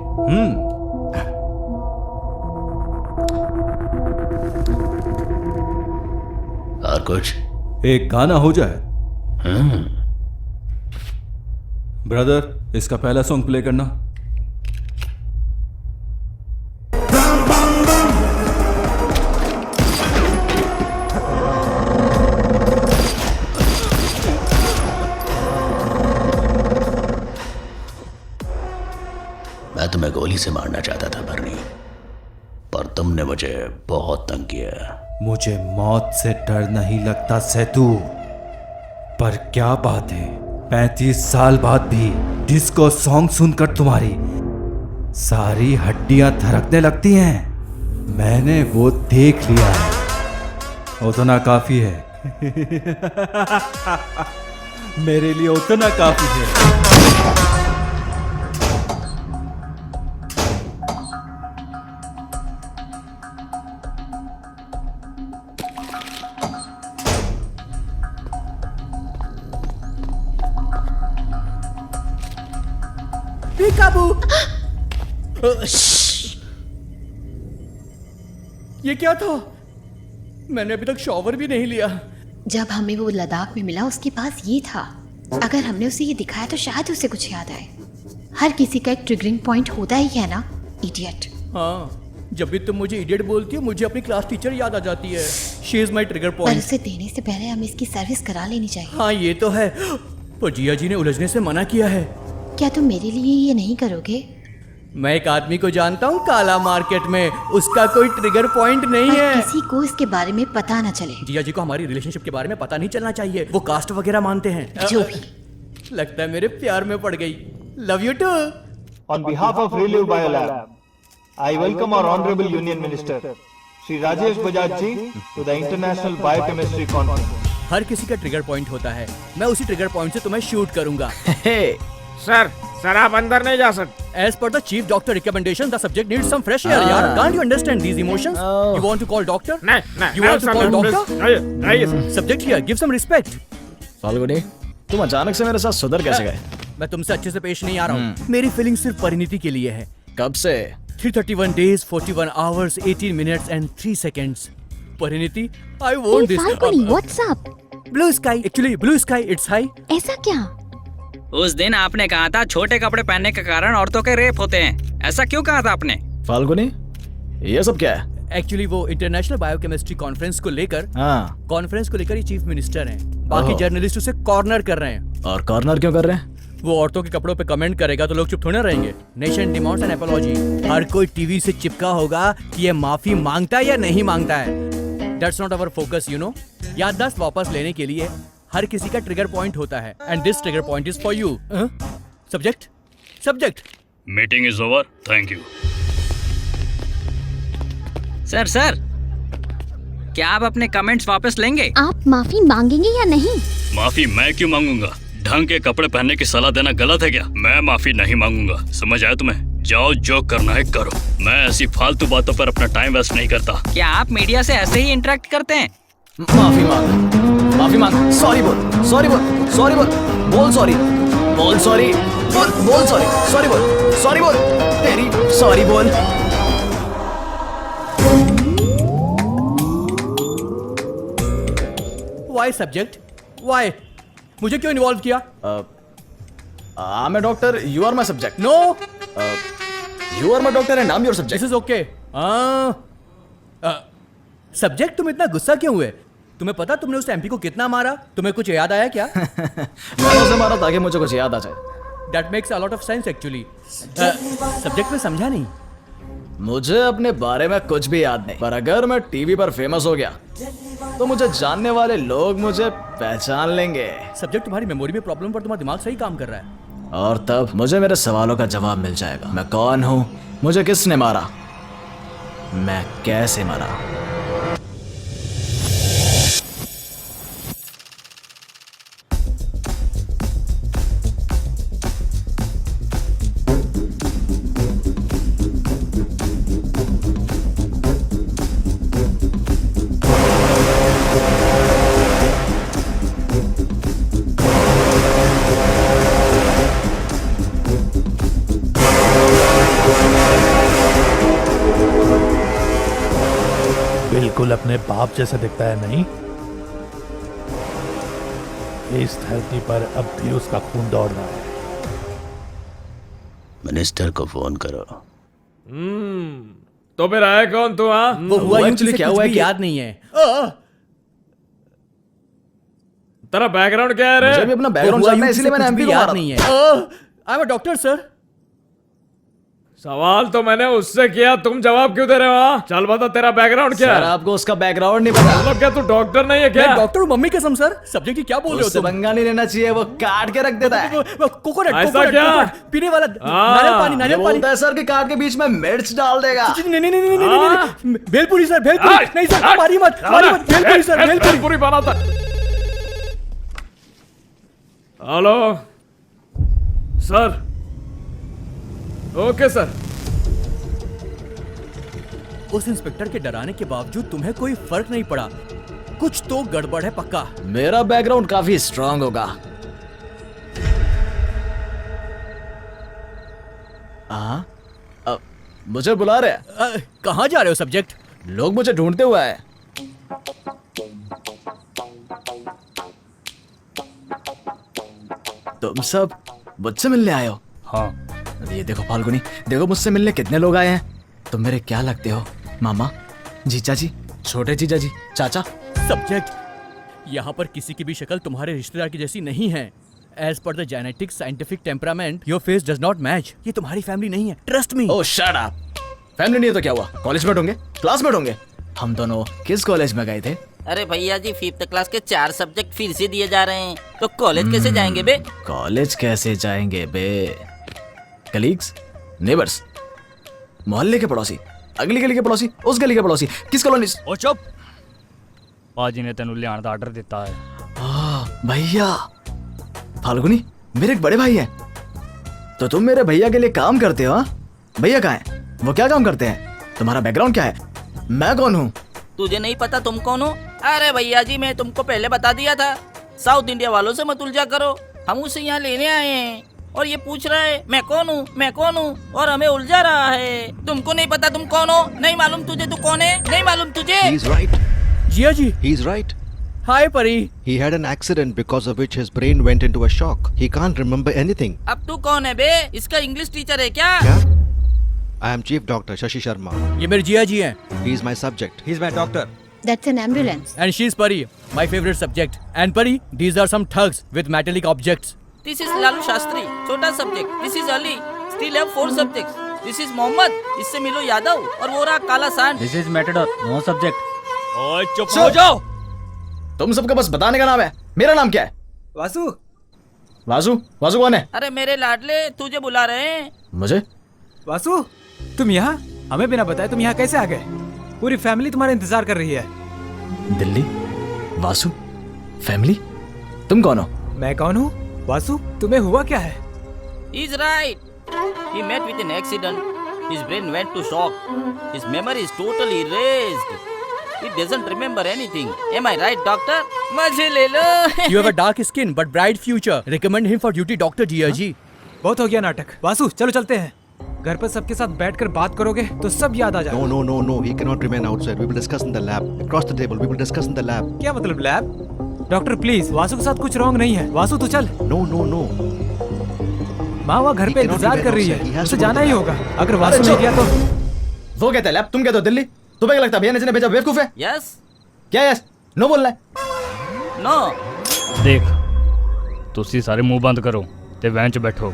और कुछ?
एक गाना हो जाए। ब्रदर, इसका पहला सॉन्ग प्ले करना।
मैं तुम्हें गोली से मारना चाहता था बर्नी, पर तुमने मुझे बहुत तंग किया।
मुझे मौत से डर नहीं लगता सेतु, पर क्या बात है 35 साल बाद भी डिस्को सॉन्ग सुनकर तुम्हारी सारी हड्डियां थरकने लगती हैं। मैंने वो देख लिया है, उतना काफी है। मेरे लिए उतना काफी है।
काबू। ये क्या था? मैंने अभी तक शॉवर भी नहीं लिया।
जब हमें वो लद्दाख में मिला उसके पास ये था। अगर हमने उसे ये दिखाया तो शायद उसे कुछ याद आए। हर किसी का एक ट्रिगरिंग पॉइंट होता ही है ना, इडियट।
हाँ, जब भी तुम मुझे इडियट बोलती हो मुझे अपनी क्लास टीचर याद आ जाती है। शी इज माई ट्रिगर
पर
पॉइंट।
उसे देने से पहले हमें इसकी सर्विस करा लेनी चाहिए।
हाँ ये तो है, पर जिया जी ने उलझने से मना किया है।
क्या तुम मेरे लिए ये नहीं करोगे?
मैं एक आदमी को जानता हूँ काला मार्केट में, उसका कोई ट्रिगर पॉइंट नहीं
पर
है।
किसी को इसके बारे में पता न चले।
जिया जी को हमारी रिलेशनशिप के बारे में पता नहीं चलना चाहिए, वो कास्ट वगैरह मानते हैं।
जो भी।
लगता है मेरे प्यार में पड़ गई। Love you too.
On behalf of Relive Biolab, I welcome our Honorable Union Minister, Shri Rajesh Bajaj ji, to the International Biochemistry Conference.
हर किसी का ट्रिगर पॉइंट होता है, मैं उसी ट्रिगर पॉइंट से तुम्हें शूट करूंगा।
सर आप अंदर नहीं जा सकते।
As per the chief doctor recommendation, the subject needs some fresh air. यार, can't you understand these emotions? You want to call doctor?
नहीं।
You want to call doctor?
आइए।
Subject here, give some respect.
Falguni, तुम अचानक से मेरे साथ सुधर कैसे गए?
मैं तुमसे अच्छे से पेश नहीं आ रहा हूँ। मेरी फीलिंग सिर्फ परिणीति के लिए है।
कब से?
331 days, 41 hours, 18 minutes and 3 seconds. Parineeti, I want this.
What's up?
Blue sky, actually blue sky, it's high.
ऐसा क्या?
उस दिन आपने कहा था छोटे कपड़े पहनने के कारण औरतों के रेप होते हैं, ऐसा क्यों कहा था आपने?
फाल्गुनी, ये सब क्या है?
एक्चुअली वो इंटरनेशनल बायोकेमिस्ट्री कॉन्फ्रेंस को लेकर ही चीफ मिनिस्टर हैं। बाकी जर्नलिस्ट उसे कॉर्नर कर रहे हैं।
और कॉर्नर क्यों कर रहे हैं?
वो औरतों के कपड़ों पे कमेंट करेगा तो लोग चुप थोड़ी ना रहेंगे। Nation demands an apology. हर कोई टीवी से चिपका होगा कि ये माफी मांगता है या नहीं मांगता है। That's not our focus, you know. याददाश्त वापस लेने के लिए हर किसी का ट्रिगर पॉइंट होता है, and this trigger point is for you. Subject
meeting is over, thank you.
Sir क्या आप अपने कमेंट्स वापस लेंगे?
आप माफी मांगेंगे या नहीं?
माफी मैं क्यों मांगूंगा? ढंग के कपड़े पहनने की सलाह देना गलत है क्या? मैं माफी नहीं मांगूंगा, समझ आया तुम्हें? जाओ जो करना है करो, मैं ऐसी फालतू बातों पर अपना टाइम वेस्ट नहीं करता।
क्या आप मीडिया से ऐसे ही इंटरेक्ट करते हैं?
माफी मांग, सॉरी बोल, बोल सॉरी, तेरी सॉरी बोल।
Why subject, why? मुझे क्यों इन्वॉल्व किया?
I'm a doctor, you are my subject.
No.
You are my doctor and I'm your subject.
This is okay. Subject, तुम इतना गुस्सा क्यों हुए? तुम्हें पता तुमने उस एमपी को कितना मारा? तुम्हें कुछ याद आया क्या?
मैंने उसे मारा ताकि मुझे कुछ याद आ जाए।
That makes a lot of sense actually. Subject में समझा नहीं।
मुझे अपने बारे में कुछ भी याद नहीं, पर अगर मैं टीवी पर फेमस हो गया तो मुझे जानने वाले लोग मुझे पहचान लेंगे।
सब्जेक्ट, तुम्हारी मेमोरी में प्रॉब्लम, पर तुम्हारा दिमाग सही काम कर रहा है।
और तब मुझे मेरे सवालों का जवाब मिल जाएगा। मैं कौन हूँ, मुझे किसने मारा, मैं कैसे मरा।
बिल्कुल अपने बाप जैसा दिखता है, नहीं? इस धरती पर अब भी उसका खून दौड़ रहा है।
मिनिस्टर को फोन करो।
तो फिर आया कौन तू? हाँ,
वो हुआ एक्चुअली क्या हुआ याद नहीं है।
तेरा बैकग्राउंड क्या है रे?
मुझे भी अपना बैकग्राउंड जानना है, इसलिए मैंने एमपी को मारा।
नहीं है। I am a doctor sir.
सवाल तो मैंने उससे किया, तुम जवाब क्यों दे रहे हो? चल बता तेरा बैकग्राउंड क्या है?
सर आपको उसका बैकग्राउंड नहीं पता?
मतलब क्या तू डॉक्टर नहीं है क्या?
मैं डॉक्टर हूँ, मम्मी कसम सर। सब्जेक्ट की क्या बोल रहे हो तुम?
पंगा नहीं लेना चाहिए, वो काट के रख देता है।
कोकोनट पीने वाला नारियल पानी
बोलता है सर कि काट के बीच में मिर्च डाल देगा।
नहीं, भेलपुरी सर, भेलपुरी नहीं सर, मारिए मत, भेलपुरी सर,
भेलपुरी बनाता। Hello sir. Okay sir.
उस इंस्पेक्टर के डराने के बावजूद तुम्हें कोई फर्क नहीं पड़ा, कुछ तो गड़बड़ है पक्का।
मेरा बैकग्राउंड काफी स्ट्रांग होगा। मुझे बुला रहे हैं।
कहाँ जा रहे हो सब्जेक्ट?
लोग मुझे ढूंढते हुए आए। तुम सब मुझसे मिलने आए हो?
हाँ।
ये देखो फाल्गुनी, देखो मुझसे मिलने कितने लोग आए हैं। तुम मेरे क्या लगते हो? मामा, जीजा जी, छोटे जीजा जी, चाचा।
सब्जेक्ट, यहाँ पर किसी की भी शक्ल तुम्हारे रिश्तेदार की जैसी नहीं है। As per the genetic scientific temperament, your face does not match. ये तुम्हारी फैमिली नहीं है, ट्रस्ट मी।
ओह शट अप। फैमिली नहीं है तो क्या हुआ? कॉलेजमेट होंगे, क्लासमेट होंगे। हम दोनों किस कॉलेज में गए थे?
अरे भैया जी, 5th क्लास के 4 सब्जेक्ट फिर से दिए जा रहे हैं, तो कॉलेज कैसे जाएंगे बे?
कॉलेज कैसे जाएंगे बे? कलीग्स, नेबर्स, मोहल्ले के पड़ोसी, अगली गली के पड़ोसी, उस गली के पड़ोसी, किस कॉलोनी?
ओ चुप। पाजी ने तेनू लियाण दा ऑर्डर दिता है।
भैया फाल्गुनी मेरे एक बड़े भाई हैं, तो तुम मेरे भैया के लिए काम करते हो? भैया कहाँ हैं? वो क्या काम करते हैं? तुम्हारा बैकग्राउंड क्या है? मैं कौन हूँ?
तुझे नहीं पता तुम कौन हो? अरे भैया जी, मैं तुमको पहले बता दिया था, साउथ इंडिया वालों से मत उलझा करो। हम उसे यहाँ लेने आए हैं और ये पूछ रहा है मैं कौन हूँ, मैं कौन हूँ, और हमें उलझा रहा है। तुमको नहीं पता तुम कौन हो? नहीं मालूम तुझे तू कौन है? नहीं मालूम तुझे?
He's right.
जिया जी।
He's right.
Hi परी।
He had an accident because of which his brain went into a shock. He can't remember anything.
अब तू कौन है बे? इसका इंग्लिश टीचर है क्या?
I am Chief Doctor Shashi Sharma.
ये मेरे जिया जी हैं।
He is my subject.
He's my doctor.
That's an ambulance.
And she's Pari, my favorite subject. And Pari, these are some thugs with metallic objects.
This is Lalu Shastri, छोटा सब्जेक्ट. This is Ali, still have 4 subjects. This is Mohammad, इससे मिलो यादव, और वो रहा काला सांड.
This is Matador, no subject. ओए चुप
हो जाओ। तुम सबका बस बताने का नाम है। मेरा नाम क्या है?
वासु।
वासु? वासु कौन है?
अरे मेरे लाडले, तुझे बुला रहे हैं।
मुझे?
वासु, तुम यहाँ? हमें बिना बताए तुम यहाँ कैसे आ गए? पूरी फैमिली तुम्हारा इंतजार कर रही है।
दिल्ली, वासु, फैमिली, तुम कौन हो?
मैं कौन हूँ? वासु, तुम्हें हुआ क्या है?
He's right. He met with an accident. His brain went to shock. His memory is totally erased. He doesn't remember anything. Am I right, doctor? मजे ले लो.
You have a dark skin but bright future. Recommend him for duty, Dr. जिया जी।
बहुत हो गया नाटक। वासु, चलो चलते हैं। घर पर सबके साथ बैठकर बात करोगे तो सब याद आ जाएगा।
No. He cannot remain outside. We will discuss in the lab. Across the table. We will discuss in the lab.
क्या मतलब लैब? डॉक्टर प्लीज, वासु के साथ कुछ रॉन्ग नहीं है। वासु तू चल।
No.
माँ वहाँ घर पे इंतजार कर रही है, उसे जाना ही होगा। अगर वासु नहीं गया तो
वो कहता है लैब, तुम कहते हो दिल्ली। तुम्हें क्या लगता है भैया ने जिन्हें भेजा बेवकूफ है?
Yes.
क्या यस? नो बोलना है?
No.
देख, तुसी सारे मुंह बंद करो ते वैन च बैठो।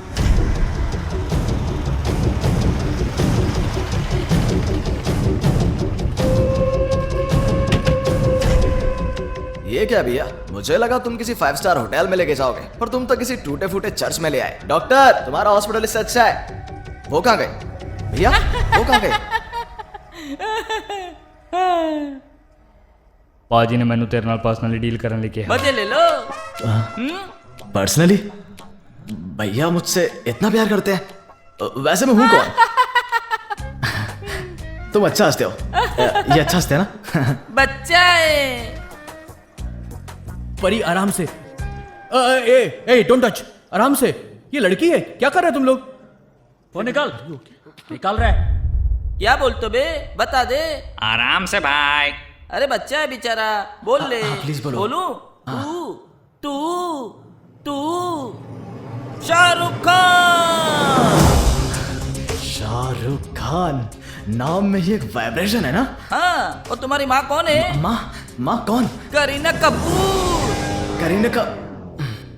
ये क्या भैया? मुझे लगा तुम किसी 5 स्टार होटल में लेके जाओगे, पर तुम तो किसी टूटे फूटे चर्च में ले आए। डॉक्टर, तुम्हारा हॉस्पिटल इससे अच्छा है। वो कहाँ गए भैया? वो कहाँ गए?
पाजी ने मैनू तेरे नाल पर्सनली डील करने लेके
मजे ले लो।
पर्सनली? भैया मुझसे इतना प्यार करते हैं? वैसे मैं हूँ कौन? तुम अच्छा हंसते हो। ये अच्छा हंसते हैं ना?
बच्चा है।
परी आराम से। ए डोंट टच, आराम से। ये लड़की है, क्या कर रहे हो तुम लोग?
वो निकाल रहे।
क्या बोलते बे? बता दे।
आराम से भाई।
अरे बच्चा है बेचारा, बोल ले।
प्लीज बोलो।
बोलूं? तू शाहरुख खान।
शाहरुख खान नाम में ही एक वाइब्रेशन है ना?
हाँ, और तुम्हारी माँ कौन है?
माँ कौन?
करीना कपूर।
करीना का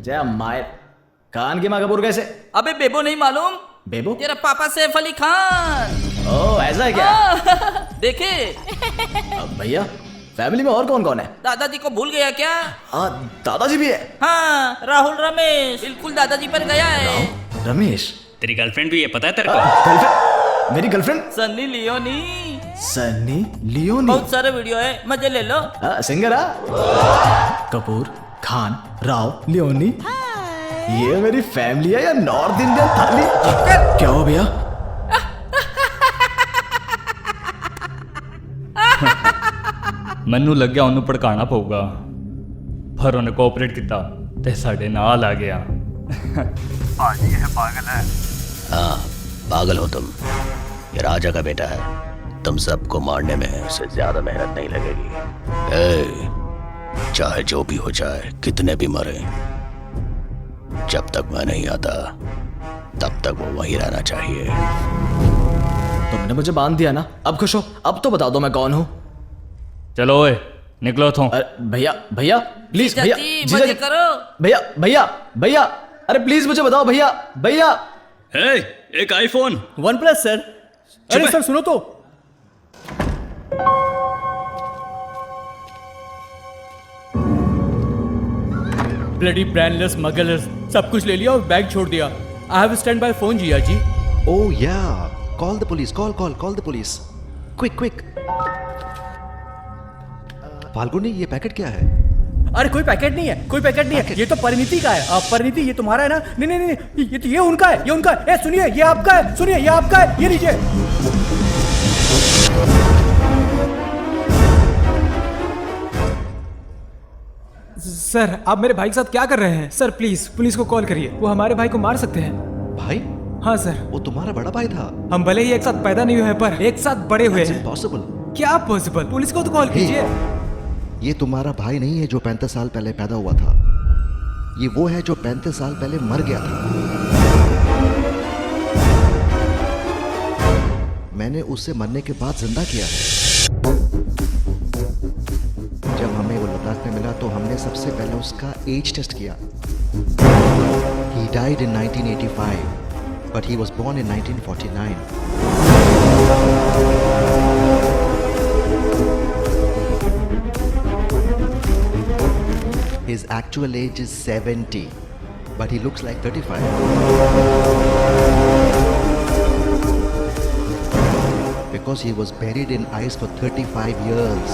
जय माय। खान की माँ कपूर कैसे?
अबे बेबो नहीं मालूम?
बेबो?
तेरा पापा सैफ अली खान।
ओह ऐसा है क्या?
देखे।
अब भैया फैमिली में और कौन कौन है?
दादाजी को भूल गया क्या?
दादाजी भी है?
हाँ, राहुल रमेश बिल्कुल दादाजी पर गया है।
रमेश?
तेरी गर्लफ्रेंड भी है, पता है तेरे को?
गर्लफ्रेंड? मेरी girlfriend?
Sunny Leone.
Sunny Leone?
बहुत सारे वीडियो है, मजे ले लो।
Singer Kapoor, Khan, Rao, Leone. ये मेरी फैमिली है या नॉर्थ इंडियन थाली? क्या हो भैया?
ਮੈਨੂੰ ਲੱਗਿਆ ਉਹਨੂੰ ਭੜਕਾਣਾ ਪਊਗਾ, ਪਰ ਉਹਨੇ ਕੋਆਪਰੇਟ ਕੀਤਾ ਤੇ ਸਾਡੇ ਨਾਲ ਆ ਗਿਆ।
पाजी है पागल है। हाँ पागल हो तुम। ये राजा का बेटा है, तुम सबको मारने में उससे ज्यादा मेहनत नहीं लगेगी। चाहे जो भी हो जाए, कितने भी मरे, जब तक मैं नहीं आता तब तक वो वहीं रहना चाहिए।
तुमने मुझे बांध दिया ना, अब खुश हो? अब तो बता दो मैं कौन हूँ।
चलो ओए निकलो तुम।
भैया भैया प्लीज, भैया
मजे
जीजा
करो।
भैया भैया भैया, अरे प्लीज मुझे बताओ भैया भैया।
एक आईफोन
OnePlus सर। अरे सर सुनो तो। ब्लडी ब्रांडलेस स्मगलर्स सब कुछ ले लिया और बैग छोड़ दिया। I have stand by phone Jiya ji.
Oh yeah, call the police, call the police. Quick. Falguni, ये पैकेट क्या है?
अरे कोई पैकेट नहीं है, कोई पैकेट नहीं है, ये तो परिणीति का है। परिणीति ये तुम्हारा है ना? नहीं, ये तो ये उनका है, ये उनका है। सुनिए ये आपका है, सुनिए ये आपका है, ये लीजिए।
सर आप मेरे भाई के साथ क्या कर रहे हैं? सर प्लीज पुलिस को कॉल करिए, वो हमारे भाई को मार सकते हैं।
भाई?
हाँ सर।
वो तुम्हारा बड़ा भाई था?
हम भले ही एक साथ पैदा नहीं हुए हैं पर एक साथ बड़े हुए हैं।
Impossible.
क्या पॉसिबल? पुलिस को तो कॉल कीजिए।
ये तुम्हारा भाई नहीं है जो 35 साल पहले पैदा हुआ था, ये वो है जो 35 साल पहले मर गया था। मैंने उसे मरने के बाद जिंदा किया है। जब हमें वो लद्दाख में मिला तो हमने सबसे पहले उसका एज टेस्ट किया। He died in 1985, but he was born in 1949. His actual age is 70, but he looks like 35. Because he was buried in ice for 35 years.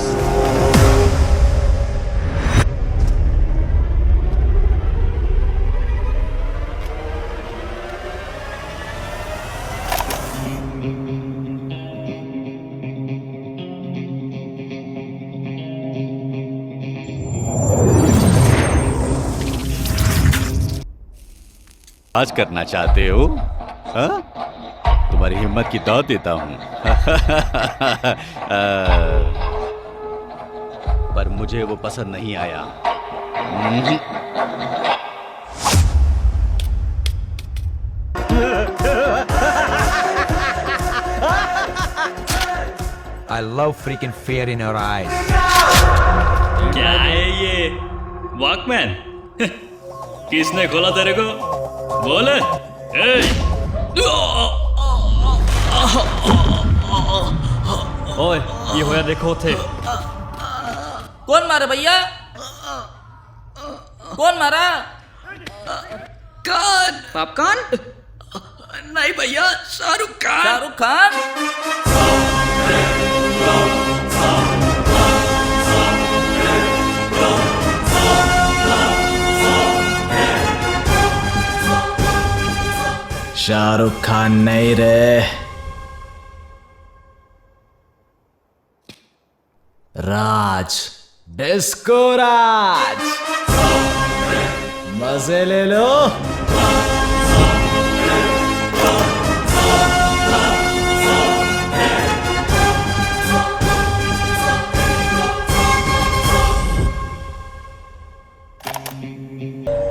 आज करना चाहते हो? हाँ? तुम्हारी हिम्मत की दाद देता हूँ। पर मुझे वो पसंद नहीं आया।
I love freaking fear in your eyes.
क्या है ये वॉकमैन? किसने खोला तेरे को? बोले। ओए ये होया देखो थे।
कौन मारा भैया? कौन मारा?
कौन? पॉपकॉर्न? नहीं भैया, शाहरुख खान।
शाहरुख खान?
शाहरुख खान नहीं रे, राज, डिस्को राज। मजे ले लो।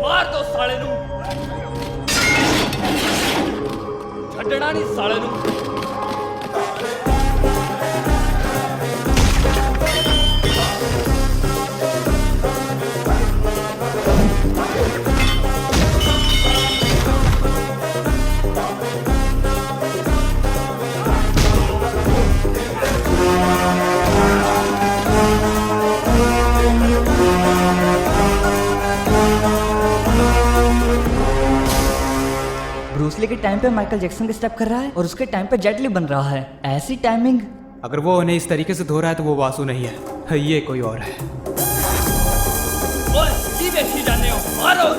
मार दो साले नू, छड्डना नहीं साले नू।
ब्रूसली के टाइम पे माइकल जैक्सन के स्टेप कर रहा है और उसके टाइम पे जेट ली बन रहा है। ऐसी टाइमिंग।
अगर वो उन्हें इस तरीके से धो रहा है तो वो वासु नहीं है, ये कोई और है।
ओए सीधे जाने हो, मारो।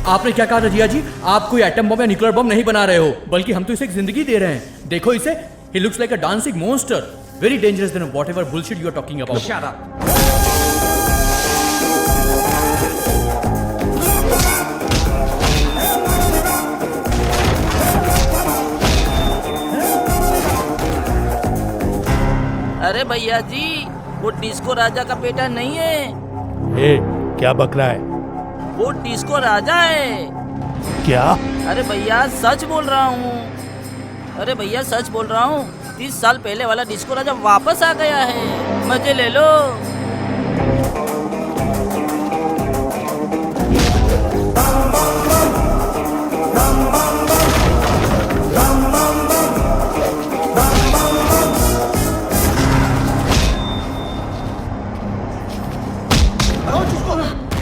आपने क्या कहा था जिया जी? आप कोई एटम बम या न्यूक्लियर बम नहीं बना रहे हो, बल्कि हम तो इसे एक जिंदगी दे रहे हैं। देखो इसे, he looks like a dancing monster, very dangerous then whatever bullshit you are talking about. Shut up.
अरे भैया जी, वो डिस्को राजा का बेटा नहीं है।
ए, क्या बक रहा है?
वो डिस्को राजा है।
क्या?
अरे भैया सच बोल रहा हूँ। अरे भैया सच बोल रहा हूँ, 30 साल पहले वाला डिस्को राजा वापस आ गया है। मजे ले लो।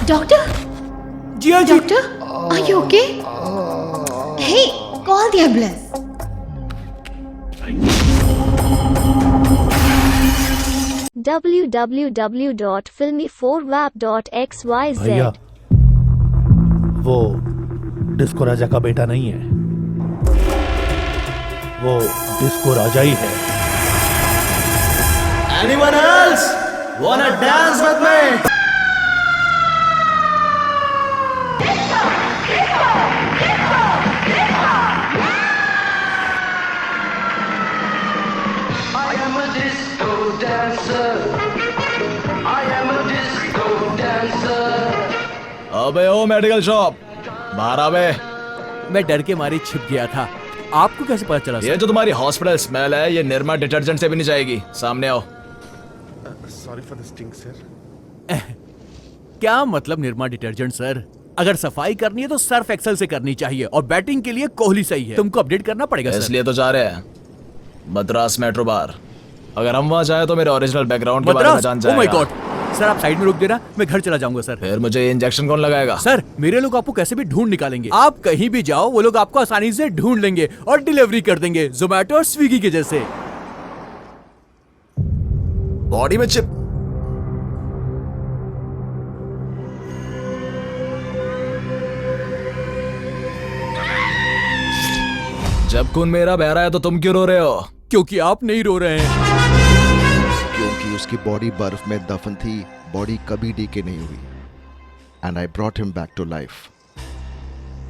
Doctor?
Jiya ji.
Doctor? Are you okay? Hey, call the ambulance.
www.filmy4wap.xyz
भैया, वो डिस्को राजा का बेटा नहीं है, वो डिस्को राजा ही है।
Anyone else wanna dance with me? अबे ओ मेडिकल शॉप, बाहर आवे।
मैं डर के मारे छिप गया था। आपको कैसे पता चला?
ये जो तुम्हारी हॉस्पिटल स्मेल है, ये निरमा डिटर्जेंट से भी नहीं जाएगी। सामने आओ।
Sorry for the stink sir.
क्या मतलब निरमा डिटर्जेंट सर? अगर सफाई करनी है तो सर्फ एक्सेल से करनी चाहिए, और बैटिंग के लिए कोहली सही है। तुमको अपडेट करना पड़ेगा सर।
इसलिए तो जा रहे हैं मद्रास मेट्रो बार। अगर हम वहाँ जाए तो मेरे ओरिजिनल बैकग्राउंड के बारे में जान जाएगा।
ओह माय गॉड सर, आप साइड में रुक देना, मैं घर चला जाऊंगा सर।
फिर मुझे इंजेक्शन कौन लगाएगा?
सर मेरे लोग आपको कैसे भी ढूंढ निकालेंगे। आप कहीं भी जाओ वो लोग आपको आसानी से ढूंढ लेंगे और डिलीवरी कर देंगे, जोमेटो और स्विगी के जैसे।
बॉडी में चिप। जब खून मेरा बह रहा है तो तुम क्यों रो रहे हो?
क्योंकि आप नहीं रो रहे हैं।
क्योंकि उसकी बॉडी बर्फ में दफन थी, बॉडी कभी डीके नहीं हुई। And I brought him back to life.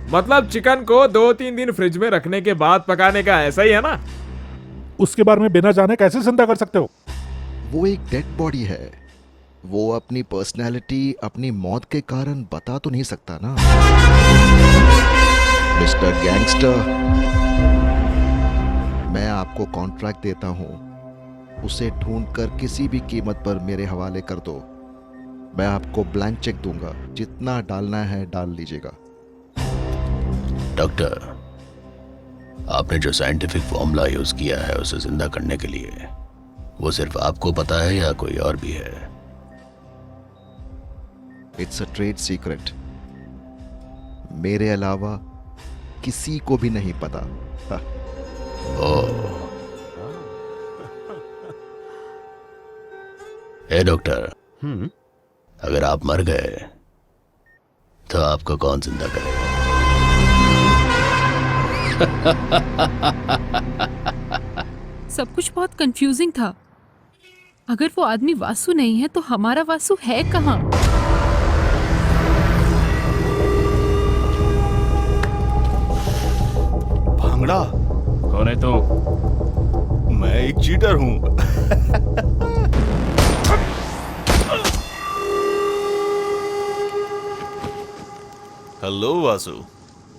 मतलब चिकन को 2-3 दिन फ्रिज में रखने के बाद पकाने का ऐसा ही है ना?
उसके बारे में बिना जाने कैसे जिंदा कर सकते हो?
वो एक डेड बॉडी है। वो अपनी पर्सनैलिटी अपनी मौत के कारण बता तो नहीं सकता ना। मिस्टर गैंगस्टर, मैं आपको कॉन्ट्रैक्ट देता हूं, उसे ढूंढकर किसी भी कीमत पर मेरे हवाले कर दो। मैं आपको ब्लैंक चेक दूंगा, जितना डालना है डाल लीजिएगा।
डॉक्टर, आपने जो साइंटिफिक फॉर्मूला यूज किया है उसे जिंदा करने के लिए, वो सिर्फ आपको पता है या कोई और भी है?
इट्स अ ट्रेड सीक्रेट, मेरे अलावा किसी को भी नहीं पता।
ए डॉक्टर, अगर आप मर गए तो आपको कौन जिंदा करेगा?
सब कुछ बहुत कंफ्यूजिंग था। अगर वो आदमी वासु नहीं है तो हमारा वासु है कहाँ?
भांगड़ा
कौन है तो?
मैं एक चीटर हूँ। हेलो वासु,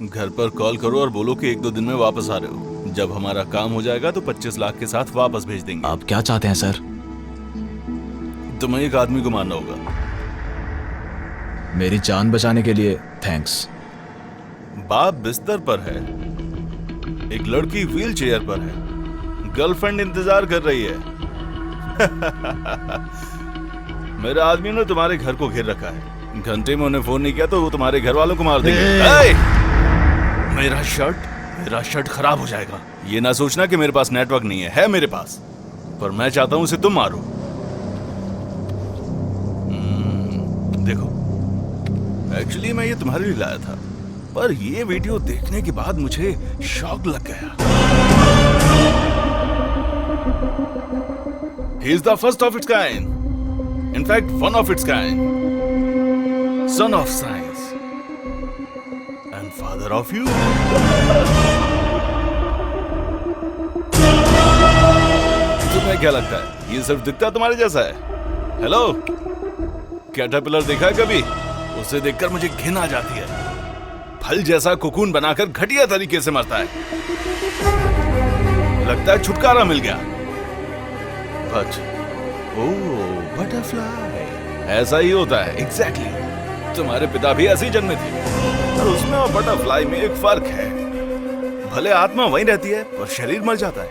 घर पर कॉल करो और बोलो कि 1-2 दिन में वापस आ रहे हो। जब हमारा काम हो जाएगा तो 25 लाख के साथ वापस भेज देंगे।
आप क्या चाहते हैं सर?
तुम्हें एक आदमी को मारना होगा।
मेरी जान बचाने के लिए थैंक्स।
बाप बिस्तर पर है, एक लड़की व्हील चेयर पर है, गर्लफ्रेंड इंतजार कर रही है। मेरे आदमी ने तुम्हारे घर को घेर रखा है। घंटे में उन्हें फोन नहीं किया तो वो तुम्हारे घर वालों को मार देंगे। मेरा शर्ट खराब हो जाएगा। ये ना सोचना कि मेरे पास नेटवर्क नहीं है, है मेरे पास, पर मैं चाहता हूं उसे तुम मारो। देखो, एक्चुअली मैं ये तुम्हारे लिए लाया था। पर ये वीडियो देखने के बाद मुझे शॉक लग गया। He is the first of its kind. In fact, one of its kind. Son of science. And father of you. तुम्हें क्या लगता है ये सिर्फ दिखता तुम्हारे जैसा है? हेलो, कैटरपिलर देखा है कभी? उसे देखकर मुझे घिन आ जाती है। फल जैसा कोकून बनाकर घटिया तरीके से मरता है। लगता है छुटकारा मिल गया। बट ओह, बटरफ्लाई, ऐसा ही होता है। एग्जैक्टली। तुम्हारे पिता भी ऐसे ही जन्मे थे। और उसमें और बटरफ्लाई में एक फर्क है। भले आत्मा वही रहती है पर शरीर मर जाता है,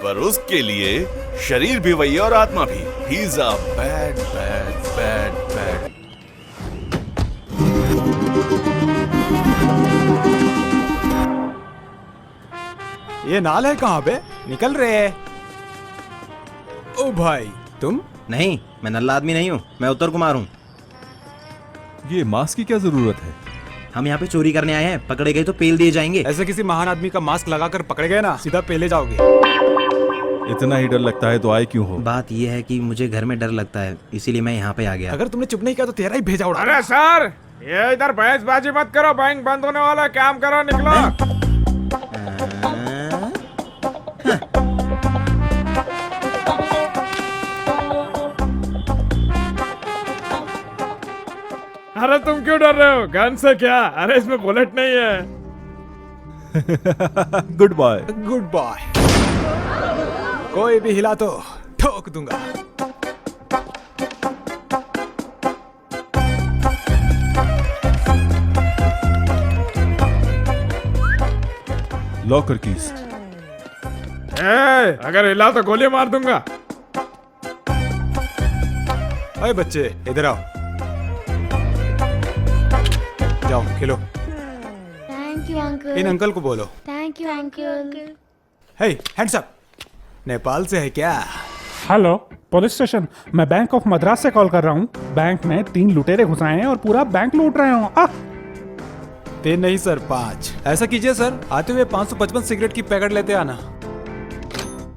पर उसके लिए शरीर भी वही है और आत्मा भी। He is a bad, bad, bad, bad.
ये नाल है कहाँ पे? निकल रहे हैं। ओ भाई, तुम?
नहीं, मैं नल्ला आदमी नहीं हूँ, मैं उत्तर कुमार हूँ।
ये मास्क की क्या जरूरत है?
हम यहाँ पे चोरी करने आए हैं, पकड़े गए तो पेल दिए जाएंगे।
ऐसे किसी महान आदमी का मास्क लगाकर पकड़े गए ना, सीधा पेले जाओगे।
इतना ही डर लगता है तो आए क्यों हो?
बात ये है कि मुझे घर में डर लगता है, इसीलिए मैं यहाँ पे आ गया।
अगर तुमने चुप नहीं किया तो तेरा ही भेजा उड़ा।
अरे सर, ये इधर बहसबाजी मत करो, बैंक बंद होने वाला है, काम करो, निकलो। अरे तुम क्यों डर रहे हो? गन से क्या? अरे इसमें बुलेट नहीं है।
Good bye.
Good bye. कोई भी हिला तो ठोक दूंगा।
Locker keys.
अगर हिला तो गोली मार दूंगा।
अरे बच्चे, इधर आओ। जाओ खेलो।
Thank you uncle.
इन अंकल को बोलो।
Thank you uncle.
Hey, hands up. Nepal से है क्या?
Hello, police station. मैं बैंक ऑफ मद्रास से कॉल कर रहा हूँ। बैंक में 3 लुटेरे घुस आए हैं और पूरा बैंक लूट रहे हो।
3 नहीं सर, 5। ऐसा कीजिए सर, आते हुए 555 सिगरेट की पैकेट लेते आना।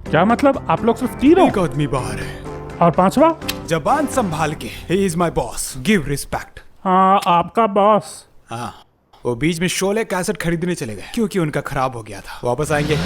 क्या मतलब? आप लोग सिर्फ 3 हो?
एक आदमी बाहर है।
और 5वां?
जबान संभाल के। He is my boss. Give respect.
हाँ, आपका बॉस।
हाँ, वो बीच में शोले कैसेट खरीदने चले गए क्योंकि उनका खराब हो गया था। वापस आएंगे।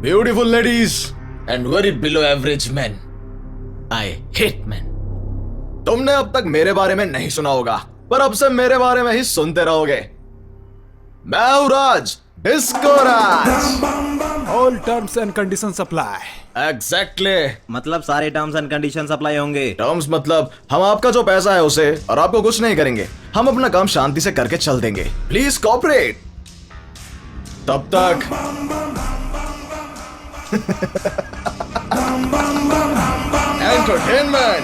Beautiful ladies and very below average men. I hate men. तुमने अब तक मेरे बारे में नहीं सुना होगा, पर अब से मेरे बारे में ही सुनते रहोगे। मैं हूं Raj, disco Raj.
All terms and conditions apply.
Exactly.
मतलब सारे टर्म्स एंड कंडीशंस अप्लाई होंगे।
टर्म्स मतलब हम आपका जो पैसा है उसे और आपको कुछ नहीं करेंगे। हम अपना काम शांति से करके चल देंगे। Please cooperate. तब तक entertainment.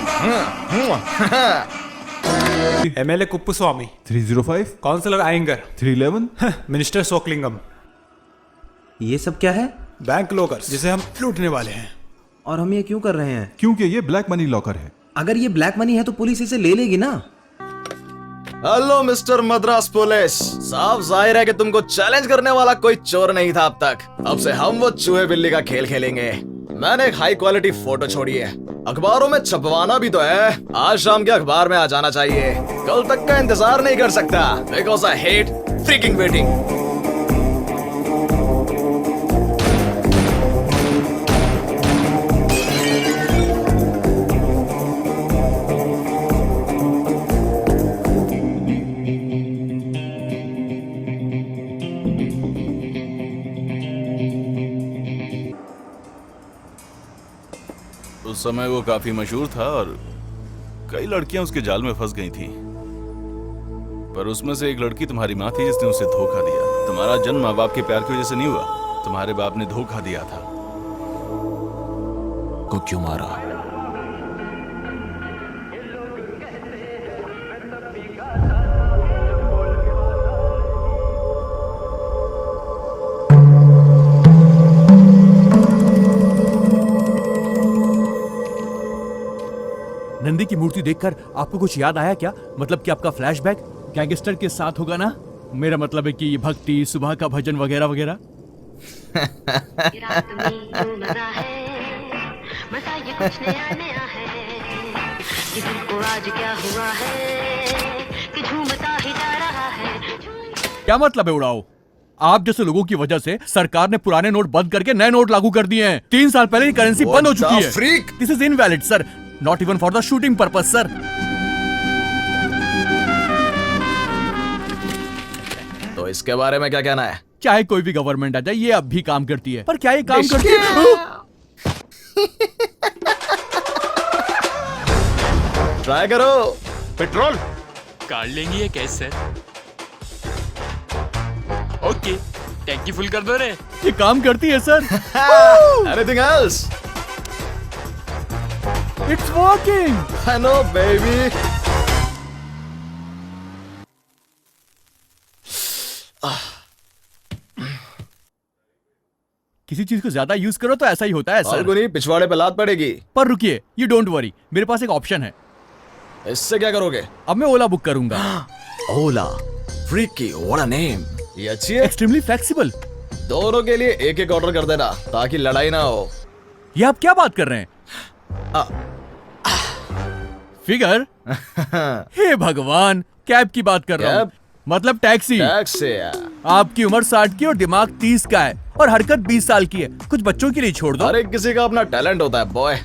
MLA Kuppuswamy
305,
councillor Iyengar
311,
minister Sokkalingam.
ये सब क्या है?
बैंक लॉकर्स जिसे हम लूटने वाले हैं।
और हम ये क्यों कर रहे हैं?
क्योंकि ये ब्लैक मनी लॉकर है।
अगर ये ब्लैक मनी है तो पुलिस इसे ले लेगी ना।
Hello mister Madras police. साफ जाहिर है कि तुमको चैलेंज करने वाला कोई चोर नहीं था अब तक। अब से हम वो चूहे बिल्ली का खेल खेलेंगे। मैंने एक हाई क्वालिटी फोटो छोड़ी है, अखबारों में छपवाना भी तो है। आज शाम के अखबार में आ जाना चाहिए। कल तक का इंतजार नहीं कर सकता, because I hate freaking waiting.
उस समय वो काफी मशहूर था और कई लड़कियां उसके जाल में फंस गई थी, पर उसमें से एक लड़की तुम्हारी माँ थी जिसने उसे धोखा दिया। तुम्हारा जन्म माँ बाप के प्यार की वजह से नहीं हुआ, तुम्हारे बाप ने धोखा दिया था।
को क्यों मारा?
नंदी की मूर्ति देखकर आपको कुछ याद आया क्या? मतलब कि आपका फ्लैशबैक गैंगस्टर के साथ होगा ना? मेरा मतलब है कि भक्ति, सुबह का भजन वगैरह वगैरह। क्या मतलब है उड़ाओ? आप जैसे लोगों की वजह से सरकार ने पुराने नोट बंद करके नए नोट लागू कर दिए हैं। 3 साल पहले ही करेंसी बंद हो चुकी है। This is invalid sir, not even for the shooting purpose sir.
तो इसके बारे में क्या कहना है?
चाहे कोई भी गवर्नमेंट आ जाए, ये अब भी काम करती है। पर क्या ये काम करती है?
ट्राई करो।
पेट्रोल
कार लेंगी ये कैसे सर? ओके, टैंकी फुल कर दो रे।
ये काम करती है sir.
Anything else?
It's working.
I know baby.
किसी चीज को ज्यादा यूज करो तो ऐसा ही होता है सर।
नहीं, पिछवाड़े पे लात पड़ेगी।
पर रुकिए, यू डोंट वरी, मेरे पास एक ऑप्शन है।
इससे क्या करोगे?
अब मैं ओला बुक करूंगा।
ओला, फ्रीकी, व्हाट अ नेम। ये अच्छी है।
Extremely flexible.
दोनों के लिए एक एक ऑर्डर कर देना ताकि लड़ाई ना हो।
ये आप क्या बात कर रहे हैं? फिगर? हे भगवान, कैब की बात कर रहा हूँ। मतलब टैक्सी।
टैक्सी।
आपकी उम्र 60 की और दिमाग 30 का है और हरकत 20 साल की है। कुछ बच्चों के लिए छोड़ दो।
हर एक किसी का अपना टैलेंट होता है बॉय।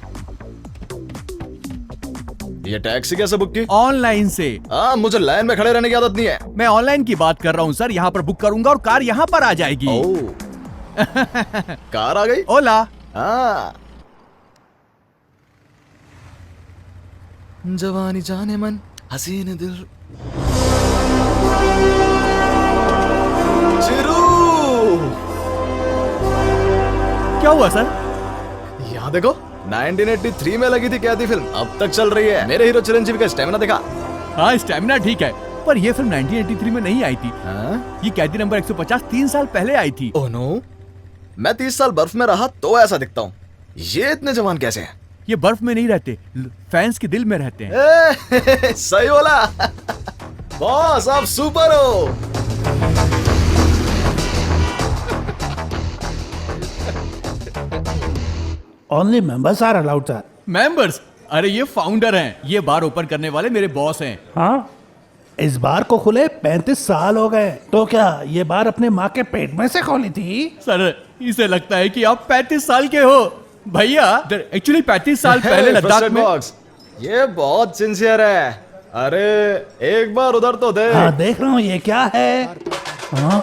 ये टैक्सी कैसे बुक की?
ऑनलाइन से।
मुझे लाइन में खड़े रहने की आदत नहीं है।
मैं ऑनलाइन की बात कर रहा हूँ सर। यहाँ पर बुक करूंगा और कार यहाँ पर आ जाएगी।
कार आ गई?
ओला।
जवानी जाने मन, हसीन दिल। चिरू!
क्या हुआ सर?
यहाँ देखो, 1983 में लगी थी कैदी फिल्म, अब तक चल रही है। मेरे हीरो चिरंजीवी का स्टैमिना देखा?
हाँ, स्टैमिना ठीक है, पर ये फिल्म 1983 में नहीं आई थी। ये कैदी नंबर 150 3 साल पहले आई थी।
ओह नो, मैं 30 साल बर्फ में रहा तो ऐसा दिखता हूँ। ये इतने जवान कैसे हैं?
ये बर्फ में नहीं रहते, फैंस के दिल में रहते हैं।
सही बोला बॉस, आप सुपर हो।
Only members are allowed sir.
Members? अरे ये फाउंडर हैं, ये बार ओपन करने वाले मेरे बॉस हैं।
हाँ, इस बार को खुले 35 साल हो गए। तो क्या ये बार अपने माँ के पेट में से खोली थी?
सर, इसे लगता है कि आप 35 साल के हो। भैया, एक्चुअली 35 साल पहले लद्दाख में।
ये बहुत सिंसियर है। अरे एक बार उधर तो देख।
हाँ, देख रहा हूँ। ये क्या है? हाँ?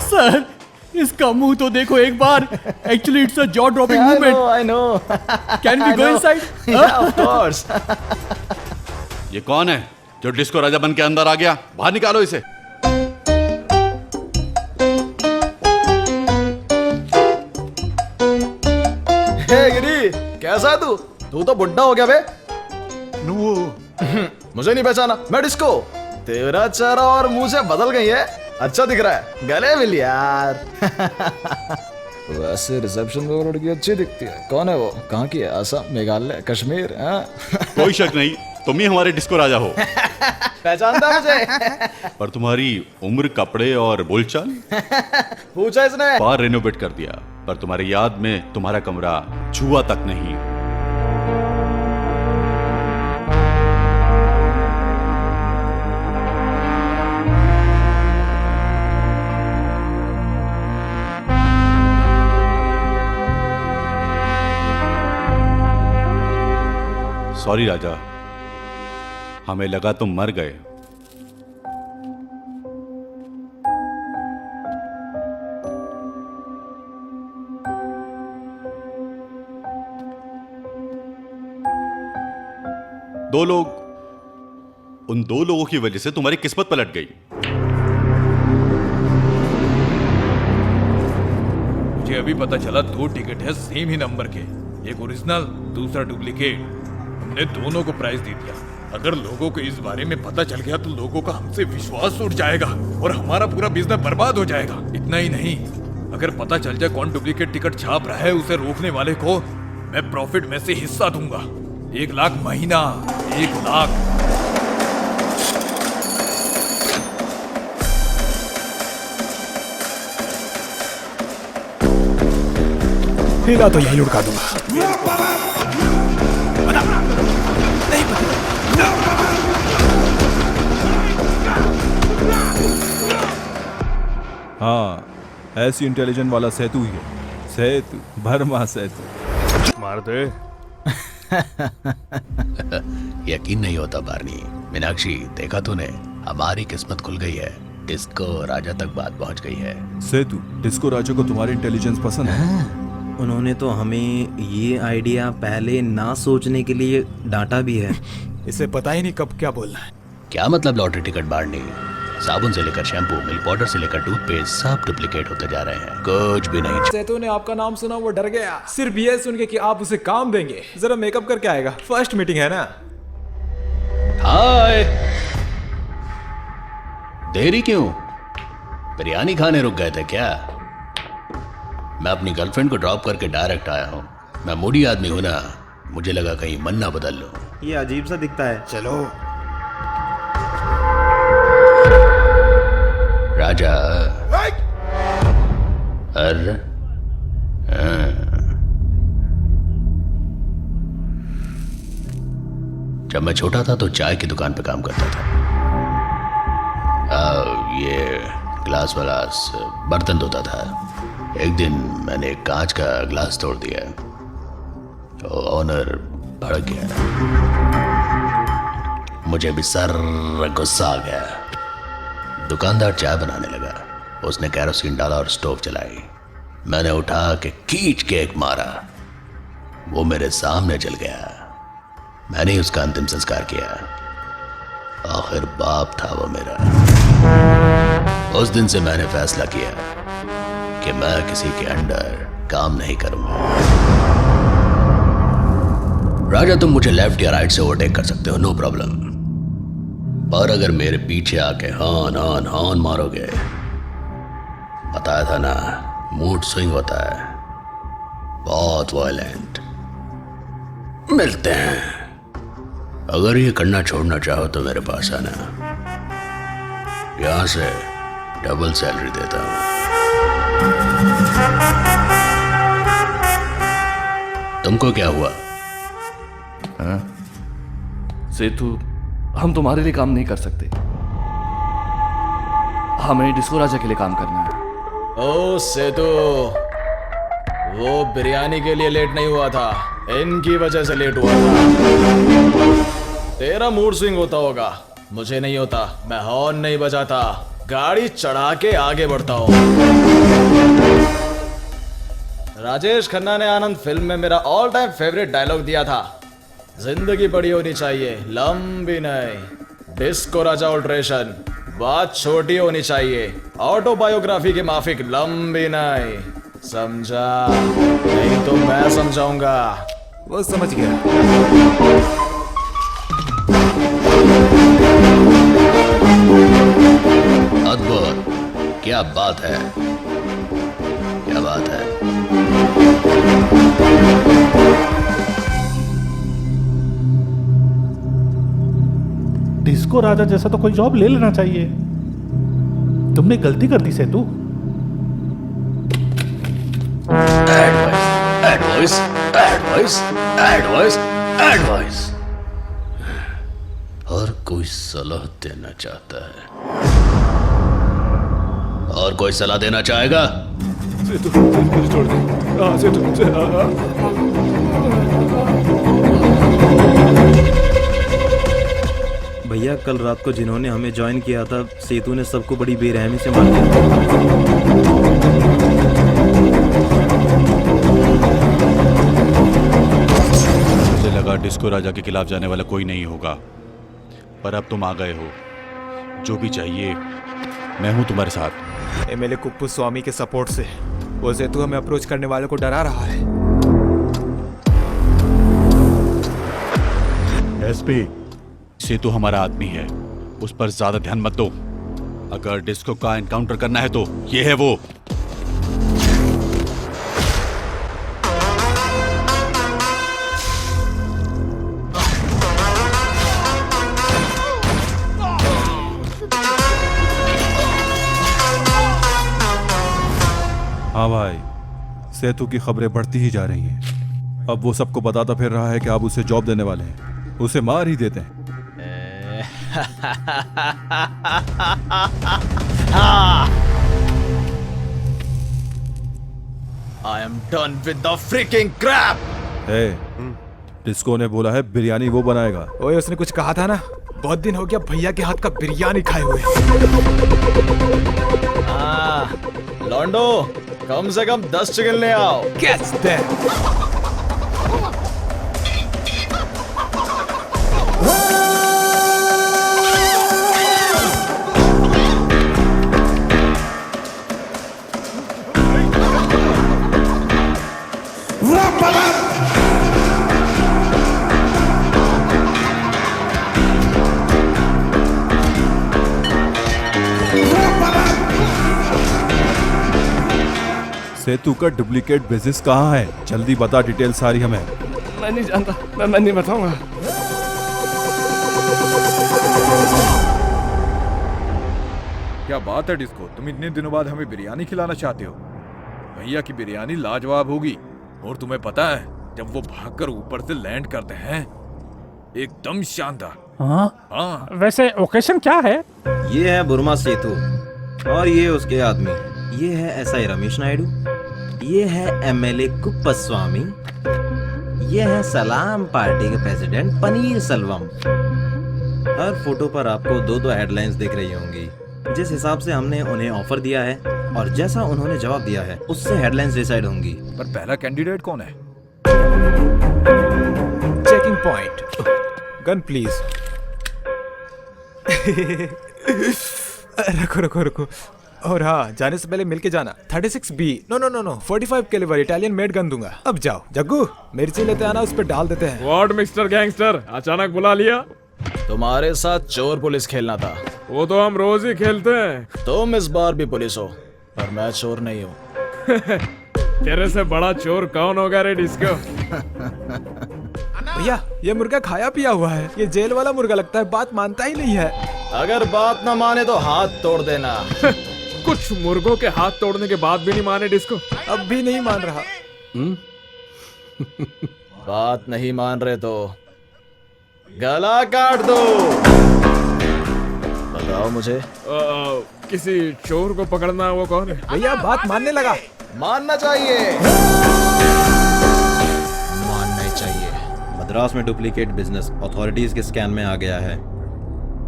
सर, इसका मुंह तो देखो एक बार। Actually it's a jaw dropping movement.
I know.
Can we go inside?
Yeah, of course.
ये कौन है जो डिस्को राजा बन के अंदर आ गया? बाहर निकालो इसे।
गिरी, कैसा है तू? तू तो बुड्ढा हो गया बे। मुझे नहीं पहचाना, मैं डिस्को। तेरा चेहरा और मुंह से बदल गई है। अच्छा दिख रहा है, गले मिल यार। वैसे रिसेप्शन में वो लड़की अच्छी दिखती है। कौन है वो? कहाँ की है? असम, मेघालय, कश्मीर?
कोई शक नहीं, तुम ही हमारे डिस्को राजा हो।
पहचानता मुझे?
पर तुम्हारी उम्र, कपड़े और बोलचाल
पूछा इसने?
बार रेनोवेट कर दिया, पर तुम्हारी याद में तुम्हारा कमरा छुआ तक नहीं। सॉरी राजा, हमें लगा तुम मर गए। उन दो लोगों की वजह से तुम्हारी किस्मत पलट गई।
मुझे अभी पता चला 2 टिकट है सेम ही नंबर के, एक ओरिजिनल दूसरा डुप्लीकेट। हमने दोनों को प्राइस दे दिया। अगर लोगों को इस बारे में पता चल गया तो लोगों का हमसे विश्वास उठ जाएगा और हमारा पूरा बिजनेस बर्बाद हो जाएगा। इतना ही नहीं, अगर पता चल जाए कौन डुप्लीकेट टिकट छाप रहा है, उसे रोकने वाले को मैं प्रॉफिट में से हिस्सा दूंगा। 1 लाख महीना, 1 लाख।
हिला तो यही लुढ़का दूंगा।
हाँ, ऐसी इंटेलिजेंट वाला सेतु ही है। सेतु, वर्मा सेतु।
मार दे।
यकीन नहीं होता बार्नी। मीनाक्षी, देखा तूने, हमारी किस्मत खुल गई है। डिस्को राजा तक बात पहुंच गई है।
सेतु, डिस्को राजा को तुम्हारी इंटेलिजेंस पसंद है?
उन्होंने तो हमें ये आइडिया पहले ना सोचने के लिए डांटा भी है।
इसे पता ही नहीं कब क्या बोलना है।
क्या मतलब लॉटरी टिकट बार्नी? साबुन से लेकर शैम्पू, मिल्क पाउडर से लेकर टूथपेस्ट, सब डुप्लीकेट होते जा रहे हैं। कुछ भी नहीं।
सेतु ने आपका नाम सुना, वो डर गया सिर्फ ये सुन के कि आप उसे काम देंगे। जरा मेकअप करके आएगा, फर्स्ट मीटिंग है ना।
हाय, देरी क्यों? बिरयानी खाने रुक गए थे क्या? मैं अपनी गर्लफ्रेंड को ड्रॉप करके डायरेक्ट आया हूँ। मैं मूडी आदमी हूं ना, मुझे लगा कहीं मन ना बदल लो।
ये अजीब सा दिखता है।
चलो।
राजा। अरे जब मैं छोटा था तो चाय की दुकान पे काम करता था। ये ग्लास वाला बर्तन धोता था। एक दिन मैंने एक कांच का ग्लास तोड़ दिया तो ऑनर भड़क गया। मुझे भी सर गुस्सा आ गया। दुकानदार चाय बनाने लगा। उसने कैरोसिन डाला और स्टोव चलाई। मैंने उठा के खींच के एक मारा। वो मेरे सामने जल गया। मैंने ही उसका अंतिम संस्कार किया। आखिर बाप था वो मेरा। उस दिन से मैंने फैसला किया कि मैं किसी के अंडर काम नहीं करूंगा। राजा, तुम मुझे लेफ्ट या राइट से ओवरटेक कर सकते हो, नो प्रॉब्लम। पर अगर मेरे पीछे आके हान हान हान मारोगे, बताया था ना, मूड स्विंग होता है, बहुत वायलेंट। मिलते हैं। अगर ये करना छोड़ना चाहो तो मेरे पास आना, यहां से डबल सैलरी देता हूं। तुमको क्या हुआ?
सेतु, हम तुम्हारे लिए काम नहीं कर सकते। हमें डिस्को राजा के लिए काम करना है।
ओ सेतु, वो बिरयानी के लिए लेट नहीं हुआ था, इनकी वजह से लेट हुआ था। तेरा मूड स्विंग होता होगा, मुझे नहीं होता। मैं हॉर्न नहीं बजाता, गाड़ी चढ़ा के आगे बढ़ता हूँ। राजेश खन्ना ने आनंद फिल्म में मेरा ऑल टाइम फेवरेट डायलॉग दिया था, जिंदगी बड़ी होनी चाहिए, लंबी नहीं। डिस्को राजा अल्ट्रेशन, बात छोटी होनी चाहिए, ऑटोबायोग्राफी के माफिक, लंबी नहीं। समझा? नहीं तो मैं समझाऊंगा।
वो समझ गया।
अद्भुत, क्या बात है, क्या बात है।
डिस्को राजा जैसा तो कोई जॉब ले लेना चाहिए। तुमने गलती कर दी Setu.
Advice, advice, advice, advice. और कोई सलाह देना चाहता है? और कोई सलाह देना चाहेगा?
सेतु, छोड़ दे। सेतु,
भैया, कल रात को जिन्होंने हमें ज्वाइन किया था, सेतु ने सबको बड़ी बेरहमी से मार दिया।
मुझे लगा डिस्को डिस्को राजा के खिलाफ जाने वाला कोई नहीं होगा, पर अब तुम आ गए हो। जो भी चाहिए मैं हूं तुम्हारे साथ।
एमएलए कुप्पू स्वामी के सपोर्ट से वो सेतु हमें अप्रोच करने वालों को डरा रहा है।
एसपी, सेतु हमारा आदमी है, उस पर ज्यादा ध्यान मत दो। अगर डिस्को का एनकाउंटर करना है तो ये है वो।
हाँ भाई, सेतु की खबरें बढ़ती ही जा रही हैं। अब वो सबको बताता फिर रहा है कि आप उसे जॉब देने वाले हैं, उसे मार ही देते हैं।
I am done with the freaking crap.
Disco ने बोला है बिरयानी वो बनाएगा।
ओए, उसने कुछ कहा था ना, बहुत दिन हो गया भैया के हाथ का बिरयानी खाए हुए।
लॉन्डो, कम से कम 10 चिकन ले आओ।
Catch that.
सेतु का डुप्लीकेट बिजनेस कहाँ है? जल्दी बता डिटेल सारी हमें।
मैं नहीं जानता, मैं नहीं बताऊंगा।
क्या बात है डिस्को, तुम इतने दिनों बाद हमें बिरयानी खिलाना चाहते हो? भैया की बिरयानी लाजवाब होगी। और तुम्हें पता है, जब वो भागकर ऊपर से लैंड करते हैं, एकदम शानदार।
हाँ, वैसे ओकेशन क्या है?
ये है बुर्मा सेतु और ये उसके आदमी। ये है एसआई रमेश नायडू, ये है एमएलए कुप्पस्वामी, ये है सलाम पार्टी के प्रेसिडेंट पनीर सेल्वम। हर फोटो पर आपको दो हेडलाइंस दिख रही होंगी। जिस हिसाब से हमने उन्हें ऑफर दिया है और जैसा उन्होंने जवाब दिया है, उससे हेडलाइंस डिसाइड होंगी।
पर पहला कैंडिडेट कौन है?
Checking point. Gun please. रुको रुको रुको। और हाँ, जाने से पहले मिलके जाना। 36B no 45 calibre Italian made gun दूंगा। अब जाओ जग्गू, मिर्ची लेते आना, उस पर डाल देते हैं।
व्हाट मिस्टर गैंगस्टर, अचानक बुला लिया?
तुम्हारे साथ चोर पुलिस खेलना था।
वो तो हम रोज ही खेलते हैं।
तुम इस बार भी पुलिस हो, पर मैं चोर नहीं हूँ।
तेरे से बड़ा चोर कौन होगा रे डिस्को?
भैया, ये मुर्गा खाया पिया हुआ है। ये जेल वाला मुर्गा लगता है, बात मानता ही नहीं है।
अगर बात ना माने तो हाथ तोड़ देना।
कुछ मुर्गों के हाथ तोड़ने के बाद भी नहीं माने डिस्को?
अब भी नहीं मान रहा।
बात नहीं मान रहे तो गला काट दो। बताओ मुझे।
किसी चोर को पकड़ना, वो कौन है?
भैया, बात मानने लगा।
मानना चाहिए। मानना चाहिए।
मद्रास में डुप्लीकेट बिजनेस अथॉरिटीज के स्कैन में आ गया है।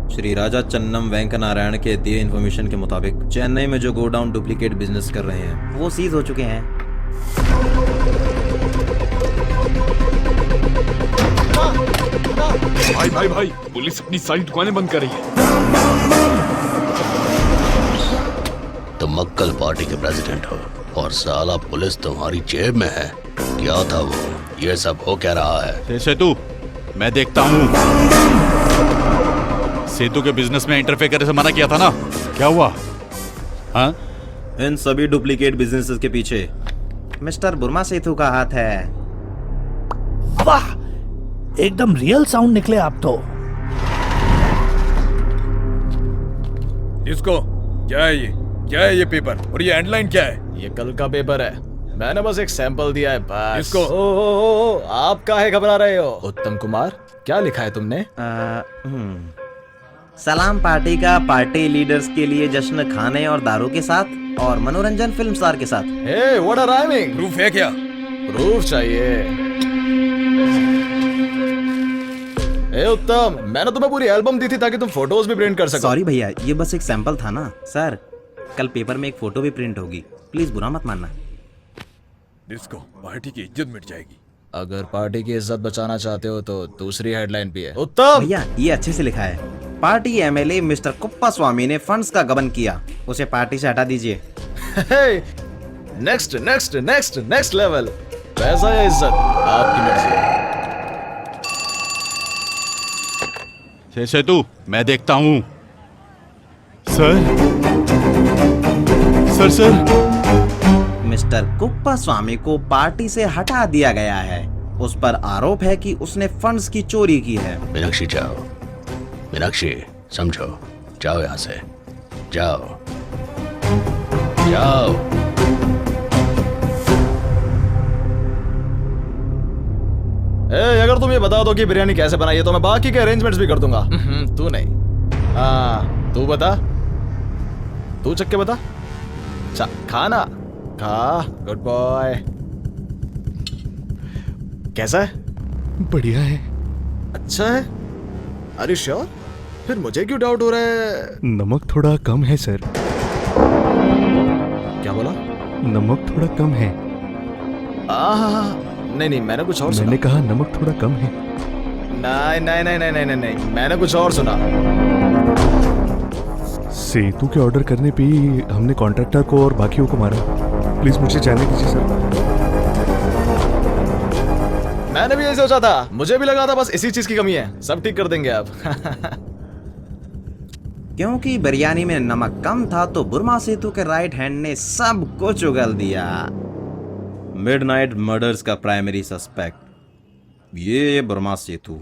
श्री राजा चन्नम वेंक नारायण के दिए इन्फॉर्मेशन के मुताबिक चेन्नई में जो गोडाउन डुप्लीकेट बिजनेस कर रहे हैं, वो सीज हो चुके हैं।
भाई, पुलिस अपनी सारी दुकानें बंद कर रही है।
तुम मक्कल पार्टी के प्रेसिडेंट हो और साला पुलिस तुम्हारी जेब में है। क्या था वो? ये सब हो क्या रहा है?
सेतु, मैं देखता हूँ। सेतु के बिजनेस में इंटरफेयर करने से मना किया था ना, क्या हुआ? हाँ?
इन सभी डुप्लीकेट बिजनेसेस के पीछे मिस्टर बुर्मा सेतु का हाथ है।
वाह, एकदम रियल साउंड निकले आप तो।
इसको क्या है ये? क्या है ये पेपर और ये हेडलाइन क्या है?
ये कल का पेपर है, मैंने बस एक सैंपल दिया है बस।
इसको
ओ, आप काहे घबरा रहे हो? उत्तम कुमार, क्या लिखा है तुमने?
सलाम पार्टी का पार्टी लीडर्स के लिए जश्न खाने और दारू के साथ और मनोरंजन फिल्म स्टार के साथ।
हे, व्हाट अ राइमिंग।
प्रूफ है क्या?
प्रूफ चाहिए। ए उत्तम, मैंने तुम्हें पूरी एल्बम दी थी ताकि तुम फोटोज भी प्रिंट कर सको।
सॉरी भैया, ये बस एक सैंपल था ना। सर, कल पेपर में एक फोटो भी प्रिंट होगी, प्लीज बुरा मत मानना।
डिस्को, पार्टी की इज्जत मिट जाएगी।
अगर पार्टी की इज्जत बचाना चाहते हो तो दूसरी हेडलाइन भी है। उत्तम
भैया ये अच्छे से लिखा है, पार्टी एमएलए मिस्टर कुप्पा स्वामी ने फंड्स का गबन किया, उसे पार्टी से हटा दीजिए।
Next next next next level. पैसा या इज्जत, आपकी मर्जी।
सेतु, मैं देखता हूँ।
सर मिस्टर कुप्पा स्वामी को पार्टी से हटा दिया गया है। उस पर आरोप है कि उसने फंड्स की चोरी की है।
मीनाक्षी जाओ, मीनाक्षी समझो, जाओ यहाँ से, जाओ जाओ।
अगर तुम ये बता दो कि बिरयानी कैसे बनाई है तो मैं बाकी के अरेंजमेंट्स भी कर दूंगा। तू नहीं, हाँ तू बता, तू चख के बता। खाना खा, गुड बॉय। कैसा है?
बढ़िया है।
अच्छा है? अरे श्योर? फिर मुझे क्यों डाउट हो रहा है?
नमक थोड़ा कम है सर।
क्या बोला?
नमक थोड़ा कम है।
नहीं मैंने कुछ और सुना।
मैंने कहा नमक थोड़ा कम है।
नहीं मैंने कुछ और सुना।
सेतु के ऑर्डर करने पे ही हमने कॉन्ट्रैक्टर को और बाकियों को मारा। प्लीज मुझे जाने दीजिए सर।
मैंने भी यही सोचा था, मुझे भी लगा था बस इसी चीज की कमी है। सब ठीक कर देंगे आप।
क्योंकि बिरयानी में नमक कम था तो बुर्मा सेतु के राइट हैंड ने सब कुछ उगल दिया। मिडनाइट मर्डर्स का प्राइमरी सस्पेक्ट ये बुर्मा सेतु।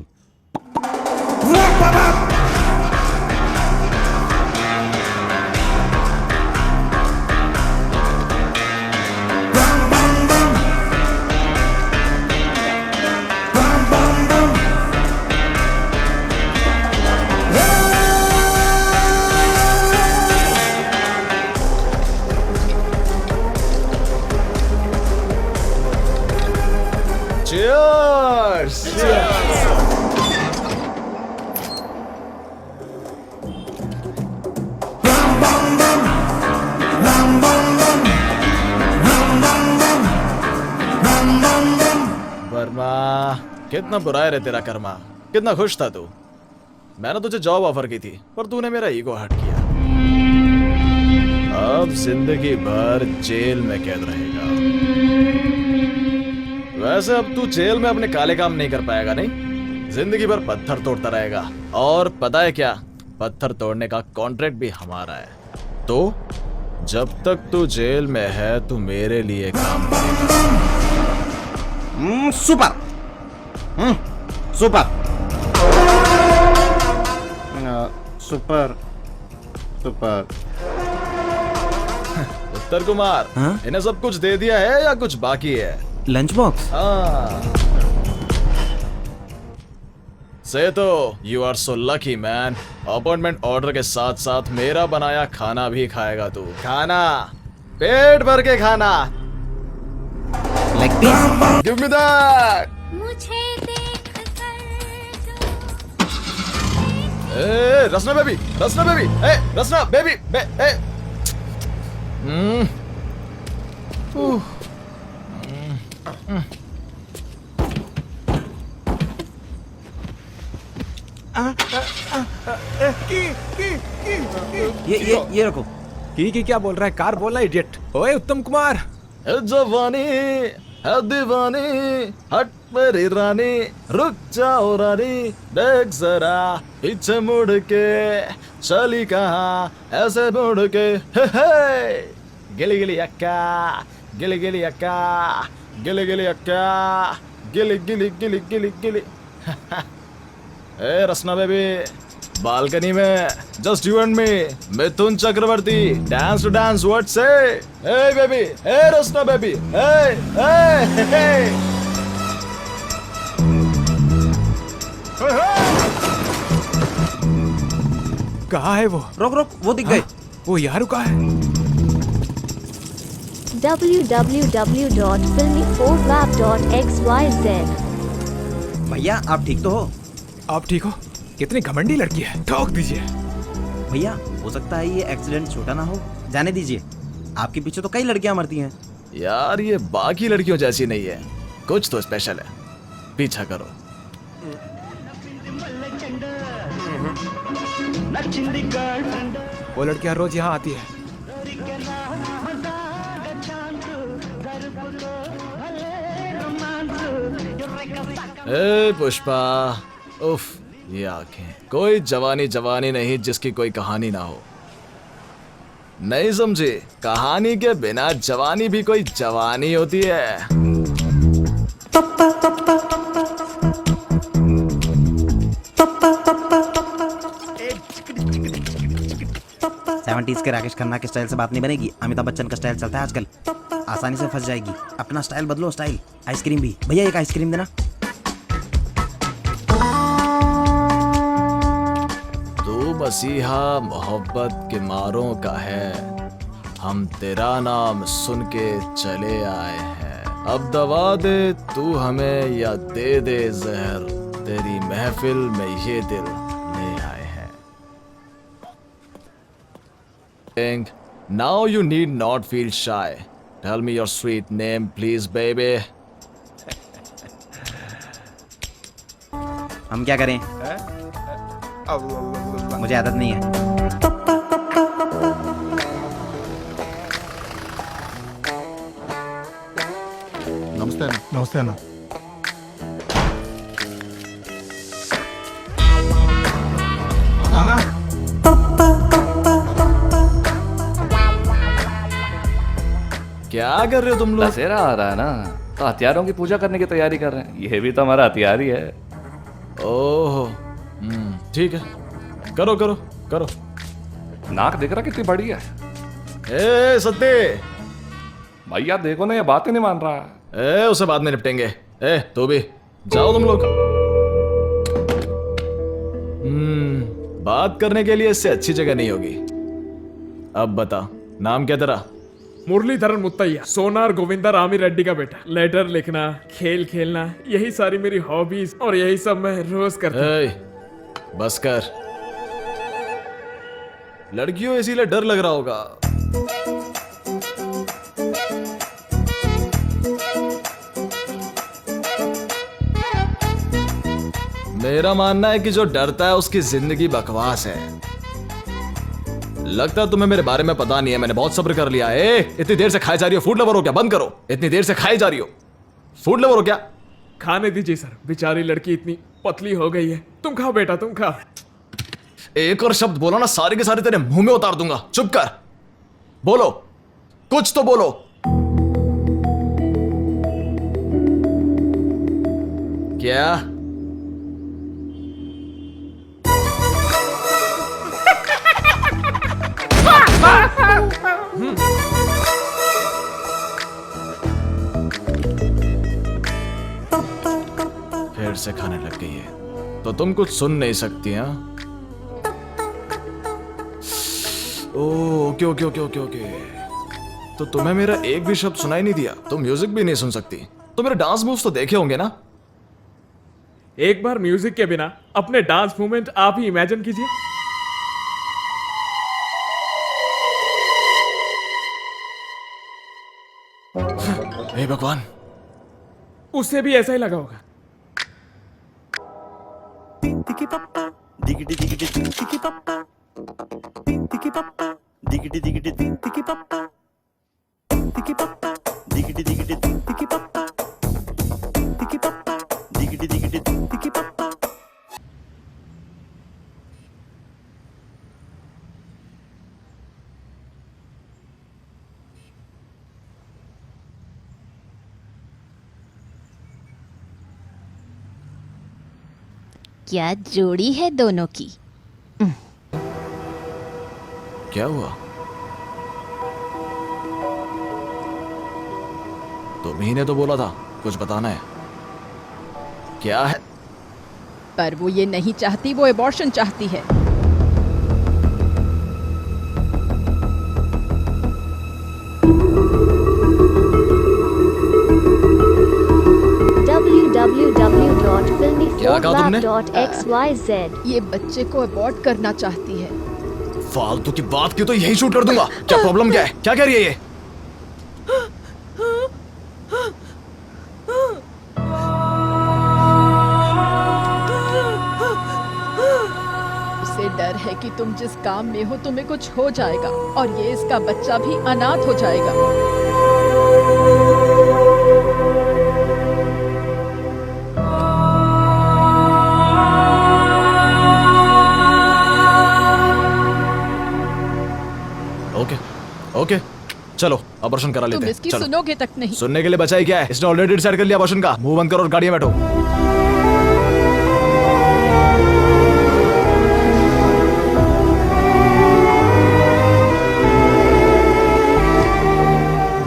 Cheers! वर्मा, कितना बुरा है रे तेरा कर्मा। कितना खुश था तू। मैंने तुझे जॉब ऑफर की थी पर तूने मेरा ईगो हर्ट किया। अब जिंदगी भर जेल में कैद रहेगा। वैसे अब तू जेल में अपने काले काम नहीं कर पाएगा, नहीं? जिंदगी भर पत्थर तोड़ता रहेगा। और पता है क्या, पत्थर तोड़ने का कॉन्ट्रैक्ट भी हमारा है। तो जब तक तू जेल में है तू मेरे लिए काम करेगा।
Super super super super.
Uttar Kumar, इन्हें सब कुछ दे दिया है या कुछ बाकी है?
Lunch box.
Setu, you are so lucky man. Appointment order के साथ साथ मेरा बनाया खाना भी खाएगा तू। खाना, पेट भर के खाना।
Like this?
Give me that. Rasna baby, Rasna baby, Rasna baby,
ये रखो।
की क्या बोल रहा है? कार बोल रहा है इडियट। ओए उत्तम कुमार,
जवानी है दीवानी, हट मेरी रानी, रुक जाओ रानी, देख जरा पीछे मुड़ के, चली कहाँ ऐसे मुड़ के। हे गिली गिली अक्का, गिली गिली अक्का, गिली गिली अक्का, गिली गिली गिली गिली गिली। ए रसना बेबी, बालकनी में just you and me, Mithun Chakraborty, dance to dance, what say? Hey baby, hey Rasna baby, हे हे
कहाँ है वो?
रुक रुक, वो दिख गए।
वो यहाँ रुका है।
www.filmy4wap.xyz।
भैया आप ठीक तो हो?
आप ठीक हो? कितनी घमंडी लड़की है, ठोक दीजिए।
भैया हो सकता है ये एक्सीडेंट छोटा ना हो, जाने दीजिए। आपके पीछे तो कई लड़कियां मरती हैं।
यार ये बाकी लड़कियों जैसी नहीं है, कुछ तो स्पेशल है। पीछा करो।
वो लड़की हर रोज यहाँ आती है।
ए पुष्पा, उफ, ये आंखें। कोई जवानी जवानी नहीं जिसकी कोई कहानी ना हो। नहीं समझे? कहानी के बिना जवानी भी कोई जवानी होती है।
70s के राकेश खन्ना के स्टाइल से बात नहीं बनेगी। अमिताभ बच्चन का स्टाइल चलता है आजकल, आसानी से फंस जाएगी। अपना स्टाइल बदलो, स्टाइल। आइसक्रीम भी भैया, एक आइसक्रीम देना।
तू मसीहा मोहब्बत के मारों का है, हम तेरा नाम सुन के चले आए हैं। अब दवा दे तू हमें या दे दे जहर, तेरी महफिल में ये दिल ले आए हैं। Now you need not feel shy. Tell me your sweet name, please, baby.
हम क्या करें? मुझे आदत नहीं है।
नमस्ते। नमस्ते ना।
क्या कर रहे हो तुम लोग?
दशहरा आ रहा है ना, तो हथियारों की पूजा करने की तैयारी कर रहे हैं। ये भी तो हमारा हथियार ही है।
ओह, ठीक है, करो करो करो।
नाक देख रहा कितनी बड़ी है।
ए सत्ते
भैया देखो ना, ये बात ही नहीं मान रहा है।
ए उसे बाद में निपटेंगे। ए तू भी जाओ तुम लोग। बात करने के लिए इससे अच्छी जगह नहीं होगी। अब बता, नाम क्या तेरा?
मुरलीधरन मुत्तैया, सोनार गोविंदा रामी रेड्डी का बेटा। लेटर लिखना, खेल खेलना, यही सारी मेरी हॉबीज और यही सब मैं रोज करता हूं।
बस कर। लड़कियों इसीलिए डर लग रहा होगा। मेरा मानना है कि जो डरता है उसकी जिंदगी बकवास है। लगता है तुम्हें मेरे बारे में पता नहीं है। मैंने बहुत सब्र कर लिया है। इतनी देर से खाए जा रही हो? फूड लवर हो क्या? बंद करो। इतनी देर से खाए जा रही हो? फूड लवर हो क्या?
खाने दीजिए सर, बेचारी लड़की इतनी पतली हो गई है। तुम खाओ बेटा, तुम खाओ।
एक और शब्द बोलो ना, सारे के सारे तेरे मुंह में उतार दूंगा। चुप कर, बोलो, कुछ तो बोलो। क्या? फिर से खाने लग गई है तो तुम कुछ सुन नहीं सकती? हाँ, okay okay okay okay okay. तो तुम्हें मेरा एक भी शब्द सुनाई नहीं दिया? तुम म्यूजिक भी नहीं सुन सकती? तो मेरे डांस मूव्स तो देखे होंगे ना?
एक बार म्यूजिक के बिना अपने डांस मूवमेंट आप ही इमेजिन कीजिए।
हे भगवान,
उससे भी ऐसा ही लगा होगा।
क्या जोड़ी है दोनों की।
क्या हुआ? तुम्ही ने तो बोला था कुछ बताना है। क्या है?
पर वो ये नहीं चाहती, वो एबॉर्शन चाहती है।
क्या कहा तुमने?
ये बच्चे को अबॉर्ट करना चाहती है।
फालतू की बात की तो यही शूट कर दूंगा। क्या प्रॉब्लम क्या है? क्या कह रही है ये?
तुम जिस काम में हो तुम्हें कुछ हो जाएगा और ये इसका बच्चा भी अनाथ हो जाएगा।
ओके ओके चलो अबॉर्शन करा लेते
तुम
हैं।
इसकी
चलो।
सुनोगे तक नहीं।
सुनने के लिए बचा ही क्या है? इसने ऑलरेडी डिसाइड कर लिया अबॉर्शन का। मुंह बंद करो और गाड़ी में बैठो।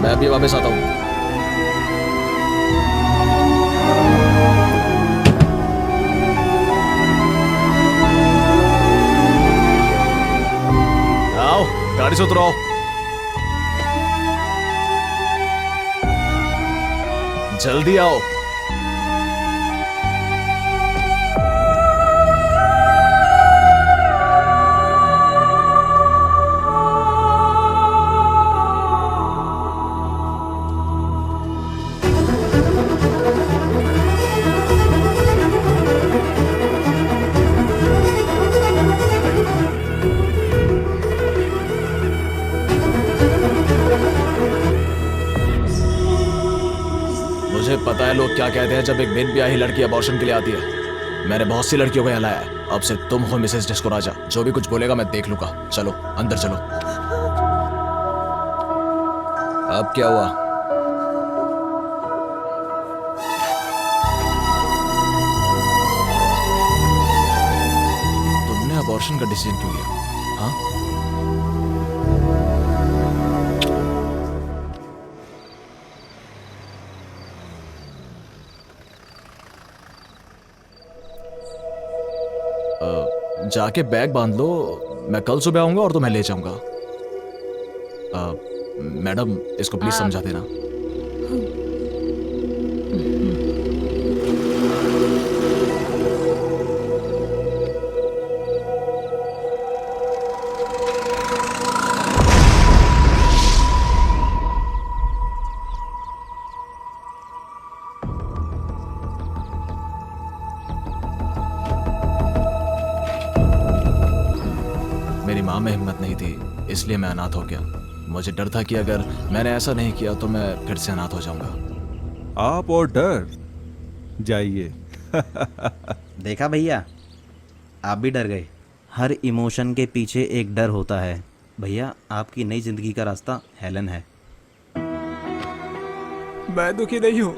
मैं अभी वापस आता हूँ। आओ गाड़ी से उतरो। जल्दी आओ। मुझे पता है लोग क्या कहते हैं जब एक बिन ब्याही लड़की अबॉर्शन के लिए आती है। मैंने बहुत सी लड़कियों को यहाँ लाया है। अब से तुम हो मिसेस डिस्को राजा। जो भी कुछ बोलेगा मैं देख लूंगा। चलो अंदर चलो। अब क्या हुआ? तुमने अबॉर्शन का डिसीजन क्यों लिया? हाँ जाके बैग बांध लो। मैं कल सुबह आऊंगा और तुम्हें ले जाऊंगा। मैडम इसको प्लीज समझा देना। मेरी माँ में हिम्मत नहीं थी इसलिए मैं अनाथ हो गया। मुझे डर था कि अगर मैंने ऐसा नहीं किया तो मैं फिर से अनाथ हो जाऊंगा।
आप और डर जाइए।
देखा भैया, आप भी डर गए। हर इमोशन के पीछे एक डर होता है। भैया आपकी नई जिंदगी का रास्ता हेलन है।
मैं दुखी नहीं हूँ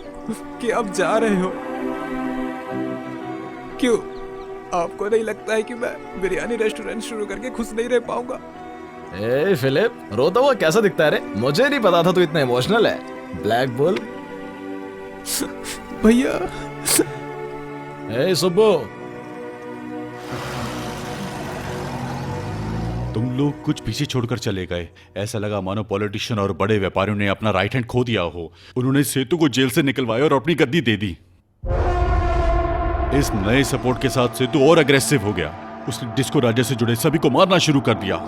कि आप जा रहे हो। क्यों? आपको नहीं लगता है कि मैं बिरयानी रेस्टोरेंट शुरू करके खुश नहीं रह पाऊंगा?
ए फिलिप, रोता हुआ कैसा दिखता है रे? मुझे नहीं पता था तू इतना इमोशनल है। Black bull.
भैया।
ए सुब्बू।
तुम लोग कुछ पीछे छोड़कर चले गए। ऐसा लगा मानो पॉलिटिशियन और बड़े व्यापारियों ने अपना राइट हैंड खो दिया हो। उन्होंने सेतु को जेल से निकलवाया और अपनी गद्दी दे दी। इस नए सपोर्ट के साथ सेतु और अग्रेसिव हो गया। उसने डिस्को राजा से जुड़े सभी को मारना शुरू कर दिया।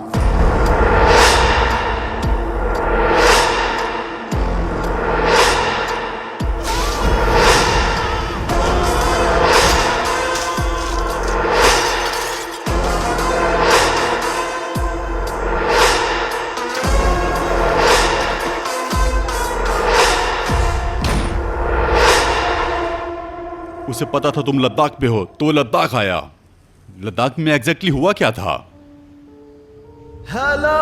उसे पता था तुम लद्दाख पे हो तो वो लद्दाख आया। लद्दाख में एग्जैक्टली हुआ क्या था?
हेलो।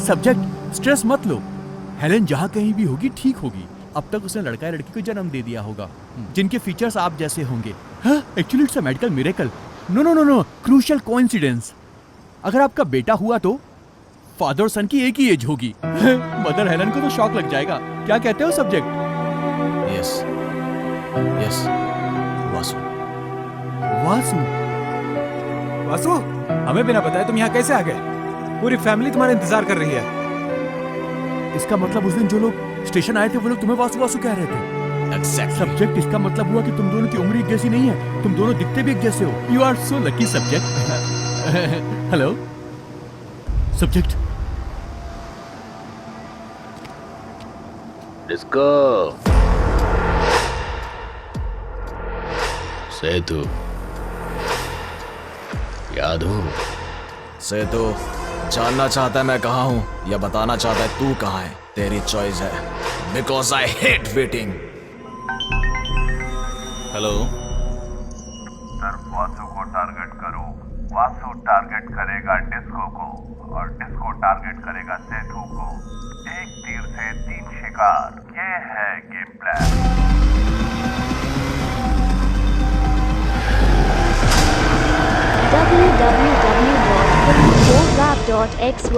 सब्जेक्ट स्ट्रेस मत लो, हेलेन जहाँ कहीं भी होगी ठीक होगी। अब तक उसने लड़का या लड़की को जन्म दे दिया होगा जिनके फीचर्स आप जैसे होंगे। Actually it's a medical miracle. No no no no, crucial coincidence. अगर आपका बेटा हुआ तो फादर और सन की एक ही एज होगी। मदर हेलेन को तो शॉक लग जाएगा। क्या कहते हो subject?
Yes yes, Vasu.
Vasu? Vasu, हमें बिना बताए तुम यहाँ कैसे आ गए? पूरी फैमिली तुम्हारा इंतजार कर रही है।
इसका मतलब उस दिन जो लोग स्टेशन आए थे वो लोग तुम्हें वासु वासु कह रहे थे। सब्जेक्ट, इसका मतलब हुआ कि तुम दोनों की उम्र एक जैसी नहीं है, तुम दोनों दिखते भी एक जैसे हो। You are so lucky subject. Hello subject.
Disco Setu, याद हो?
सेतु जानना चाहता है मैं कहाँ हूँ या बताना चाहता है तू कहाँ है? तेरी चॉइस है, because I hate waiting.
Hello,
सिर्फ वासु को टारगेट करो। वासु टारगेट करेगा डिस्को को और डिस्को टारगेट करेगा सेतु को। एक तीर से 3 शिकार, ये है गेम प्लान।
www.rap.xyz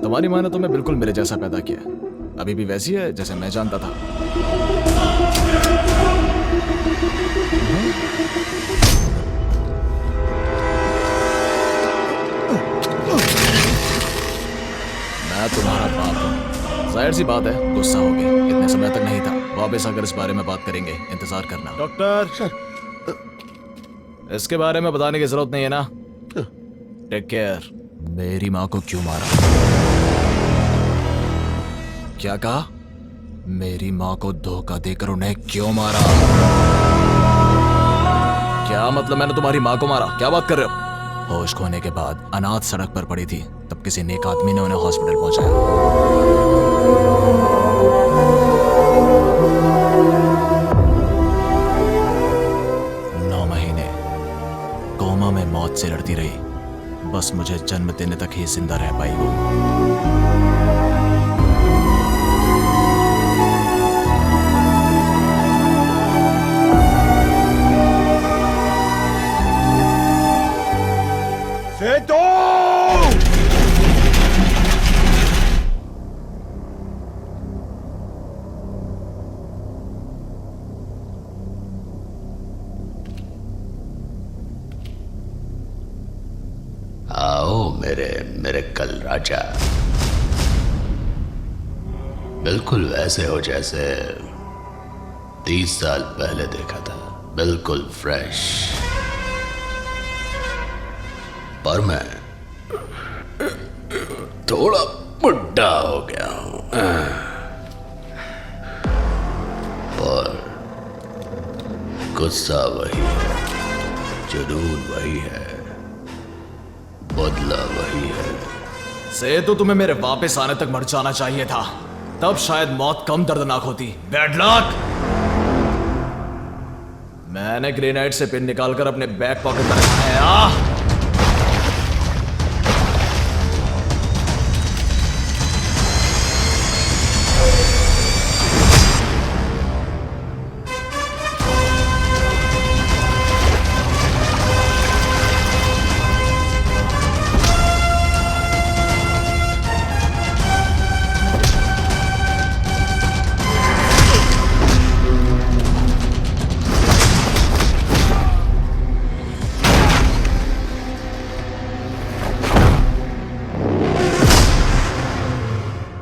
तुम्हारी माँ ने तुम्हें बिल्कुल मेरे जैसा पैदा किया, अभी भी वैसी है जैसे मैं जानता था। मैं तुम्हारा बाप हूँ, जाहिर सी बात है गुस्सा हो गया, इतने समय तक नहीं था। वापस आकर इस बारे में बात करेंगे, इंतजार करना। डॉक्टर, इसके बारे में बताने की जरूरत नहीं है ना? Take care. मेरी माँ को क्यों मारा? क्या कहा? मेरी माँ को धोखा देकर उन्हें क्यों मारा? क्या मतलब मैंने तुम्हारी माँ को मारा? क्या बात कर रहे हो? होश खोने के बाद अनाथ सड़क पर पड़ी थी, तब किसी नेक आदमी ने उन्हें हॉस्पिटल पहुंचाया। 9 महीने कोमा में मौत से लड़ती रही, बस मुझे जन्म देने तक ही जिंदा रह पाई वो।
सेतु!
आओ मेरे कल राजा, बिल्कुल वैसे हो जैसे 30 साल पहले देखा था, बिल्कुल फ्रेश। पर मैं थोड़ा बुढ़ा हो गया हूं और गुस्सा वही है, जुनून वही है, बदला वही है।
सेतु, तुम्हें मेरे वापस आने तक मर जाना चाहिए था, तब शायद मौत कम दर्दनाक होती। Bad luck. मैंने ग्रेनाइट से पिन निकालकर अपने बैक पॉकेट में रखा है।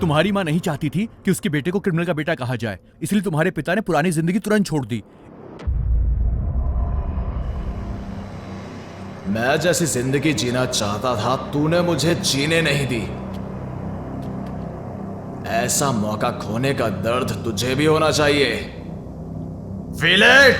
तुम्हारी माँ नहीं चाहती थी कि उसके बेटे को क्रिमिनल का बेटा कहा जाए, इसलिए तुम्हारे पिता ने पुरानी जिंदगी तुरंत छोड़ दी।
मैं जैसी जिंदगी जीना चाहता था तूने मुझे जीने नहीं दी। ऐसा मौका खोने का दर्द तुझे भी होना चाहिए। Feel it?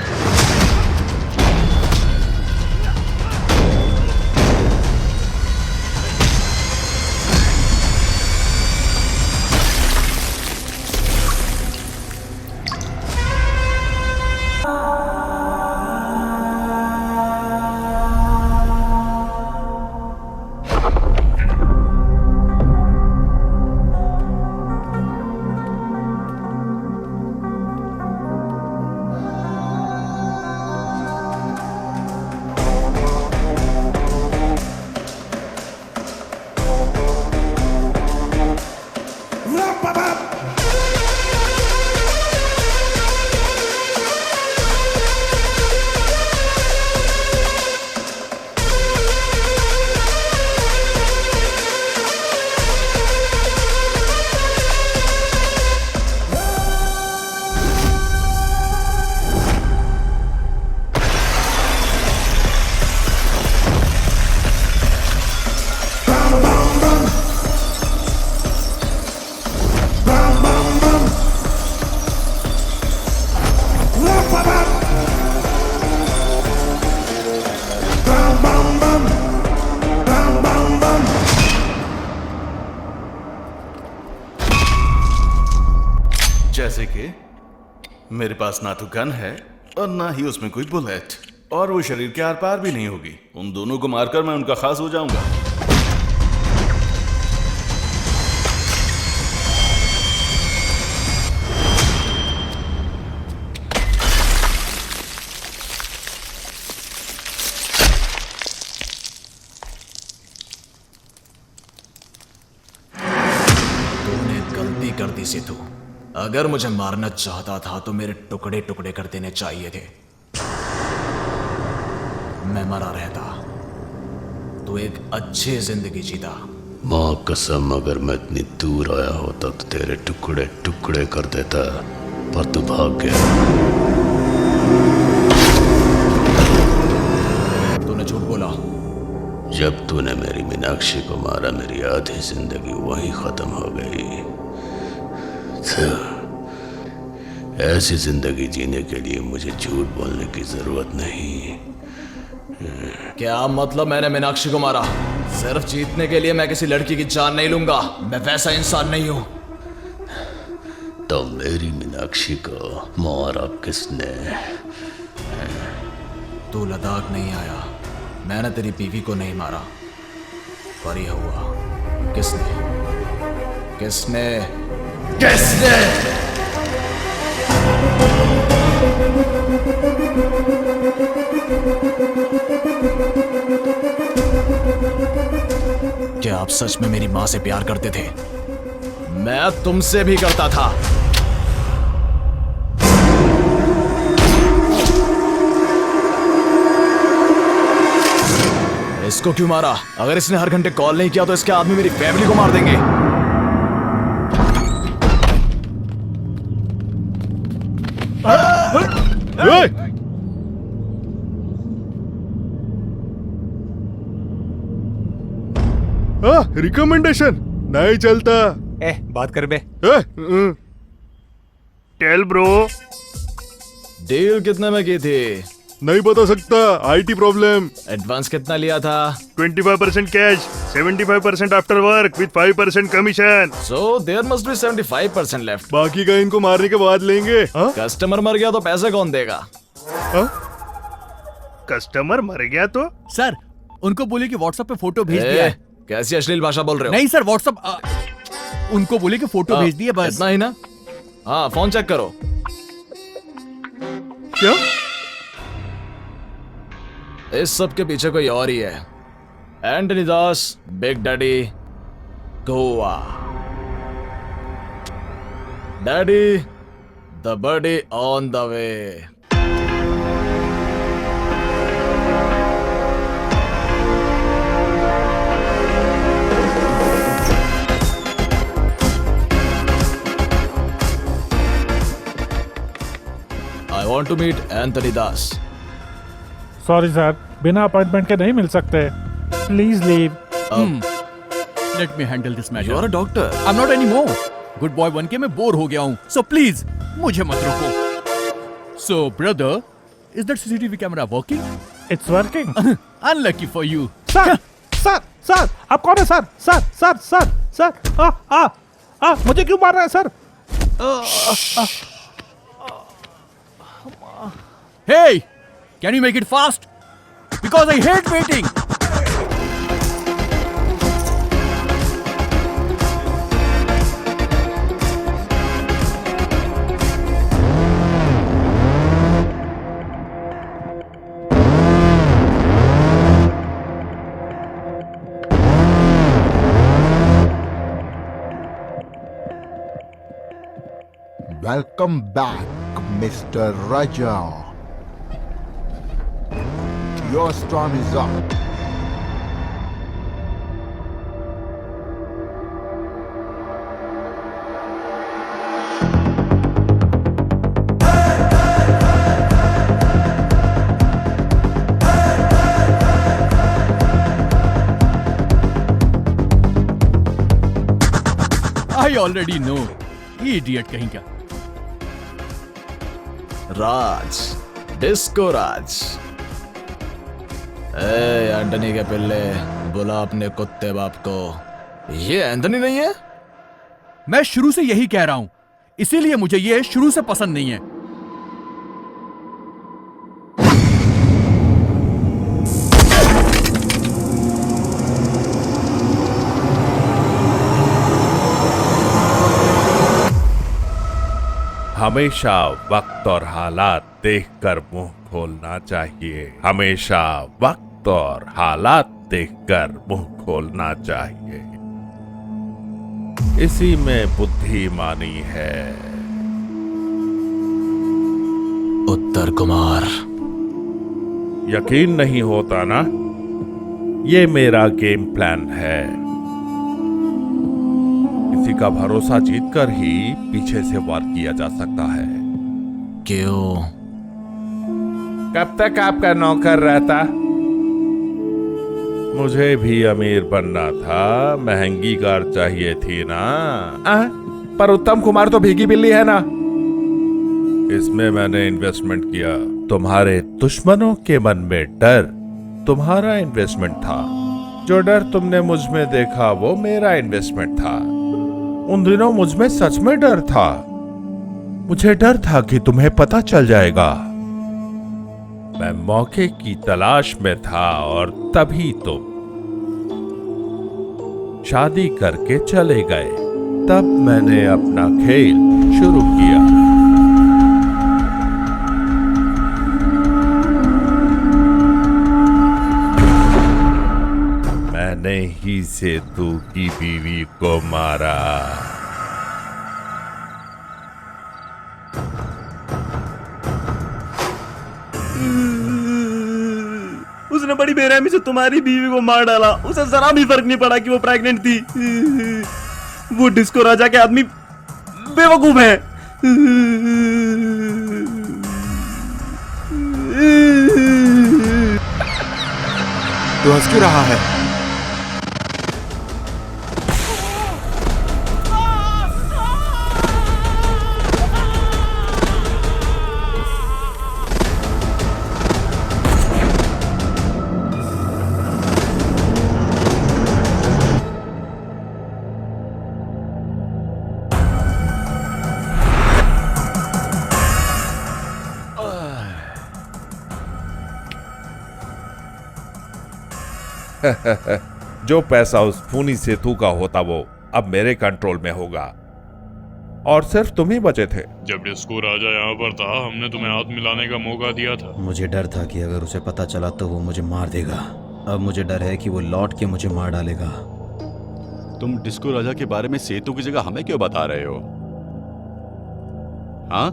जैसे कि मेरे पास ना तो गन है और ना ही उसमें कोई बुलेट, और वो शरीर के आर पार भी नहीं होगी। उन दोनों को मारकर मैं उनका खास हो जाऊंगा।
तूने गलती कर दी सिद्धू। अगर मुझे मारना चाहता था तो मेरे टुकड़े टुकड़े कर देने चाहिए थे। मैं मरा रहता, तू एक अच्छी जिंदगी जीता।
माँ कसम, अगर मैं इतनी दूर आया होता तो तेरे टुकड़े टुकड़े कर देता, पर तू भाग गया।
तूने झूठ बोला।
जब तूने मेरी मीनाक्षी को मारा, मेरी आधी जिंदगी वहीं खत्म हो गई। ऐसी जिंदगी जीने के लिए मुझे झूठ बोलने की जरूरत नहीं।
क्या मतलब मैंने मीनाक्षी को मारा? सिर्फ जीतने के लिए मैं किसी लड़की की जान नहीं लूंगा। मैं वैसा इंसान नहीं हूं।
तो मेरी मीनाक्षी को मारा किसने?
तू लद्दाख नहीं आया, मैंने तेरी बीवी को नहीं मारा, पर यह हुआ। किसने किसने किसने? क्या आप सच में मेरी मां से प्यार करते थे? मैं तुमसे भी करता था। इसको क्यों मारा? अगर इसने हर घंटे कॉल नहीं किया तो इसके आदमी मेरी फैमिली को मार देंगे।
रिकमेंडेशन नहीं चलता।
बात कर बे।
Tell bro.
डील कितने में की थी?
नहीं बता सकता, आईटी प्रॉब्लम।
एडवांस कितना लिया था?
25% cash, 75% after work with 5% commission.
So there must be 75% left.
बाकी का इनको मारने के बाद लेंगे।
कस्टमर मर गया तो पैसे कौन देगा?
कस्टमर मर गया तो?
सर, उनको बोलिए कि व्हाट्सएप पे फोटो भेज दिया है।
कैसी अश्लील भाषा बोल रहे हो?
नहीं सर, व्हाट्सएप उनको बोलिए कि फोटो भेज दिए बस।
इतना ही ना? हाँ, फोन चेक करो।
क्या?
इस सब के पीछे कोई और ही है। Anthony Das, big daddy, Goa. Daddy, the buddy on the way. I want to meet Anthony Das.
Sorry sir, बिना अपॉइंटमेंट के नहीं मिल सकते। Please leave.
Let me handle this matter.
You are a doctor.
I am not anymore. Good boy बन के मैं bore हो गया हूँ, सो प्लीज मुझे मत रोको। सो brother, is that CCTV camera working?
It's working.
Unlucky for you.
Sir sir sir, आप कौन है sir? Sir sir sir sir, मुझे क्यों मार रहे हैं sir?
Hey, can you make it fast? Because I hate waiting.
Welcome back, Mr. Raja. Your storm is up.
I already know. Idiot कहीं का।
राज, डिस्को राज। ए एंटनी के पिल्ले, बुला अपने कुत्ते बाप को। ये एंटनी नहीं है?
मैं शुरू से यही कह रहा हूं, इसीलिए मुझे ये शुरू से पसंद नहीं है।
हमेशा वक्त और हालात देखकर मुंह खोलना चाहिए। हमेशा वक्त और हालात देखकर मुंह खोलना चाहिए। इसी में बुद्धिमानी है।
उत्तर कुमार।
यकीन नहीं होता ना? ये मेरा गेम प्लान है। किसी का भरोसा जीतकर ही पीछे से वार किया जा सकता है।
क्यों?
कब तक आपका नौकर रहता? मुझे भी अमीर बनना था, महंगी कार चाहिए थी ना। पर उत्तम कुमार तो भीगी बिल्ली है ना। इसमें मैंने इन्वेस्टमेंट किया। तुम्हारे दुश्मनों के मन में डर तुम्हारा इन्वेस्टमेंट था। जो डर तुमने मुझ में देखा वो मेरा इन्वेस्टमेंट था। उन दिनों मुझ में सच में डर था। मुझे डर था कि तुम्हें पता चल जाएगा। मैं मौके की तलाश में था और तभी तुम शादी करके चले गए। तब मैंने अपना खेल शुरू किया। मैंने ही सेतु की बीवी को मारा।
उसने बड़ी बेरहमी से तुम्हारी बीवी को मार डाला। उसे जरा भी फर्क नहीं पड़ा कि वो प्रेग्नेंट थी। वो डिस्को राजा के आदमी बेवकूफ है।
तू हंस क्यों रहा है?
जो पैसा उस खूनी सेतु का होता वो अब मेरे कंट्रोल में होगा। और सिर्फ तुम ही बचे थे।
जब डिस्को राजा यहाँ पर था हमने तुम्हें हाथ मिलाने का मौका दिया था।
मुझे डर था कि अगर उसे पता चला तो वो मुझे मार देगा। अब मुझे डर है कि वो लौट के मुझे मार डालेगा।
तुम डिस्को राजा के बारे में सेतु की जगह हमें क्यों बता रहे हो? हाँ?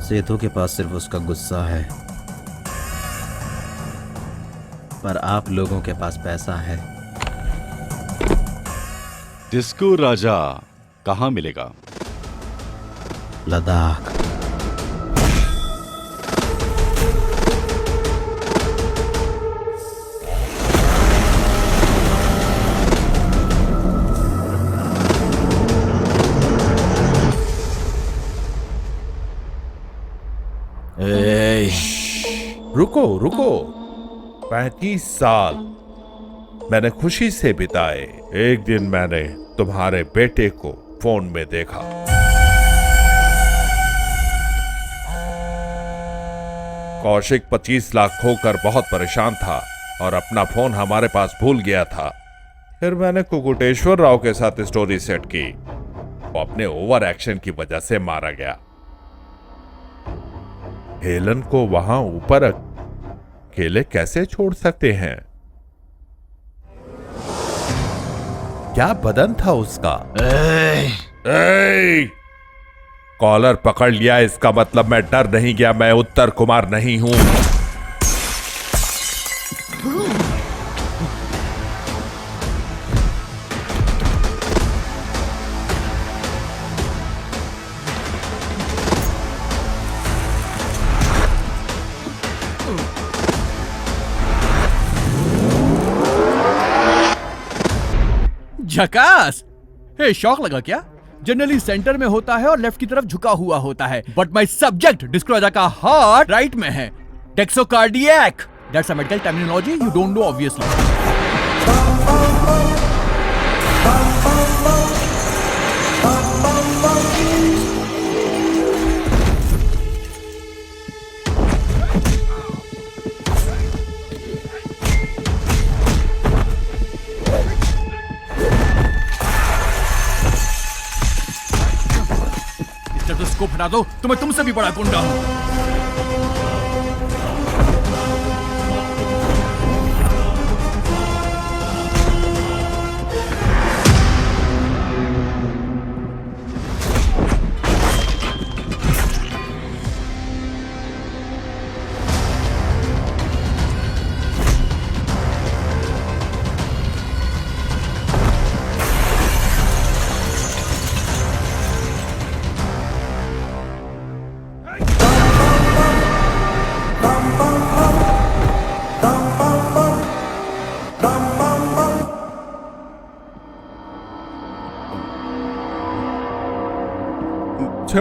सेतु के पास सिर्फ उसका गुस्सा है, पर आप लोगों के पास पैसा है।
डिस्को राजा कहाँ मिलेगा?
लद्दाख।
रुको रुको, 35 साल मैंने खुशी से बिताए। एक दिन मैंने तुम्हारे बेटे को फोन में देखा। कौशिक 25 लाख खोकर बहुत परेशान था और अपना फोन हमारे पास भूल गया था। फिर मैंने कुकुटेश्वर राव के साथ स्टोरी सेट की। वो अपने ओवर एक्शन की वजह से मारा गया। हेलन को वहां ऊपर अकेले कैसे छोड़ सकते हैं? क्या बदन था उसका? कॉलर पकड़ लिया, इसका मतलब मैं डर नहीं गया। मैं उत्तर कुमार नहीं हूं।
झकास! हे, शौक लगा क्या? जनरली सेंटर में होता है और लेफ्ट की तरफ झुका हुआ होता है, but my subject disco Raja का हार्ट राइट में है। Dextrocardiac, that's a medical terminology you don't know obviously. Stethoscope हटा दो, तो मैं तुमसे भी बड़ा गुंडा हूं।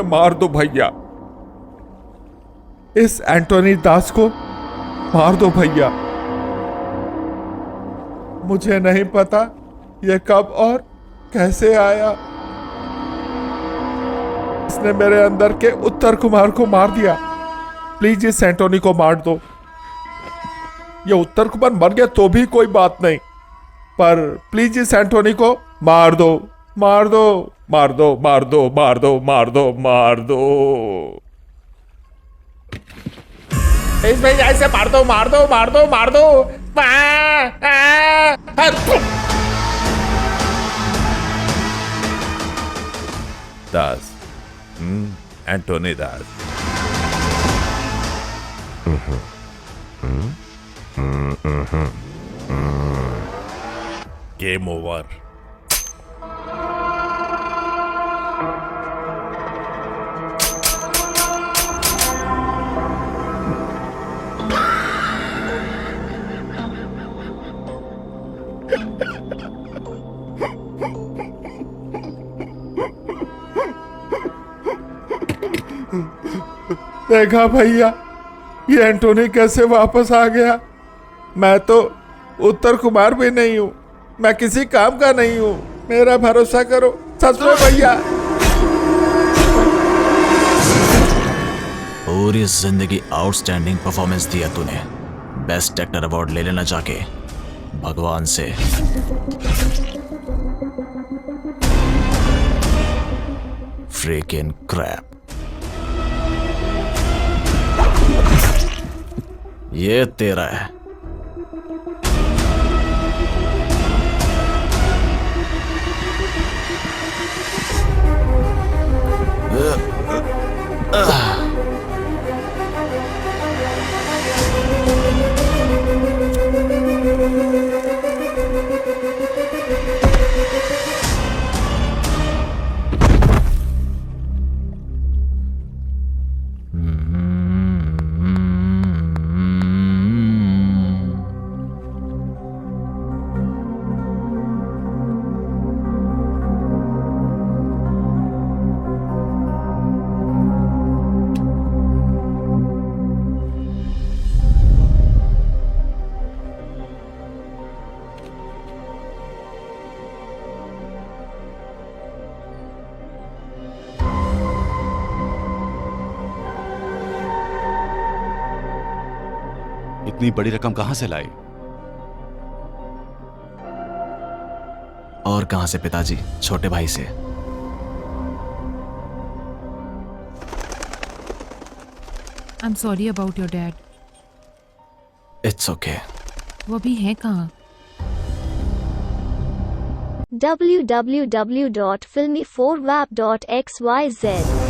मार दो भैया, इस एंटोनी दास को मार दो भैया। मुझे नहीं पता ये कब और कैसे आया। इसने मेरे अंदर के उत्तर कुमार को मार दिया। प्लीज इस एंटोनी को मार दो। ये उत्तर कुमार मर गया तो भी कोई बात नहीं, पर प्लीज इस एंटोनी को मार दो, मार दो, मार दो, मार दो, मार दो, मार दो, मार दो। इस भैया ऐसे मार दो, मार दो, मार दो, मार दो। Das, Antony Das. Game over. देखा भैया, ये एंटोनी कैसे वापस आ गया। मैं तो उत्तर कुमार भी नहीं हूं, मैं किसी काम का नहीं हूं। मेरा भरोसा करो, सच में भैया।
पूरी जिंदगी आउटस्टैंडिंग परफॉर्मेंस दिया तूने। बेस्ट एक्टर अवार्ड ले लेना जाके भगवान से। Freaking crap. ये तेरा है।
इतनी बड़ी रकम कहां से लाए?
और कहां से पिताजी, छोटे भाई से।
I'm sorry about your dad.
It's okay.
वो अभी है कहाँ?
www.filmy4wap.xyz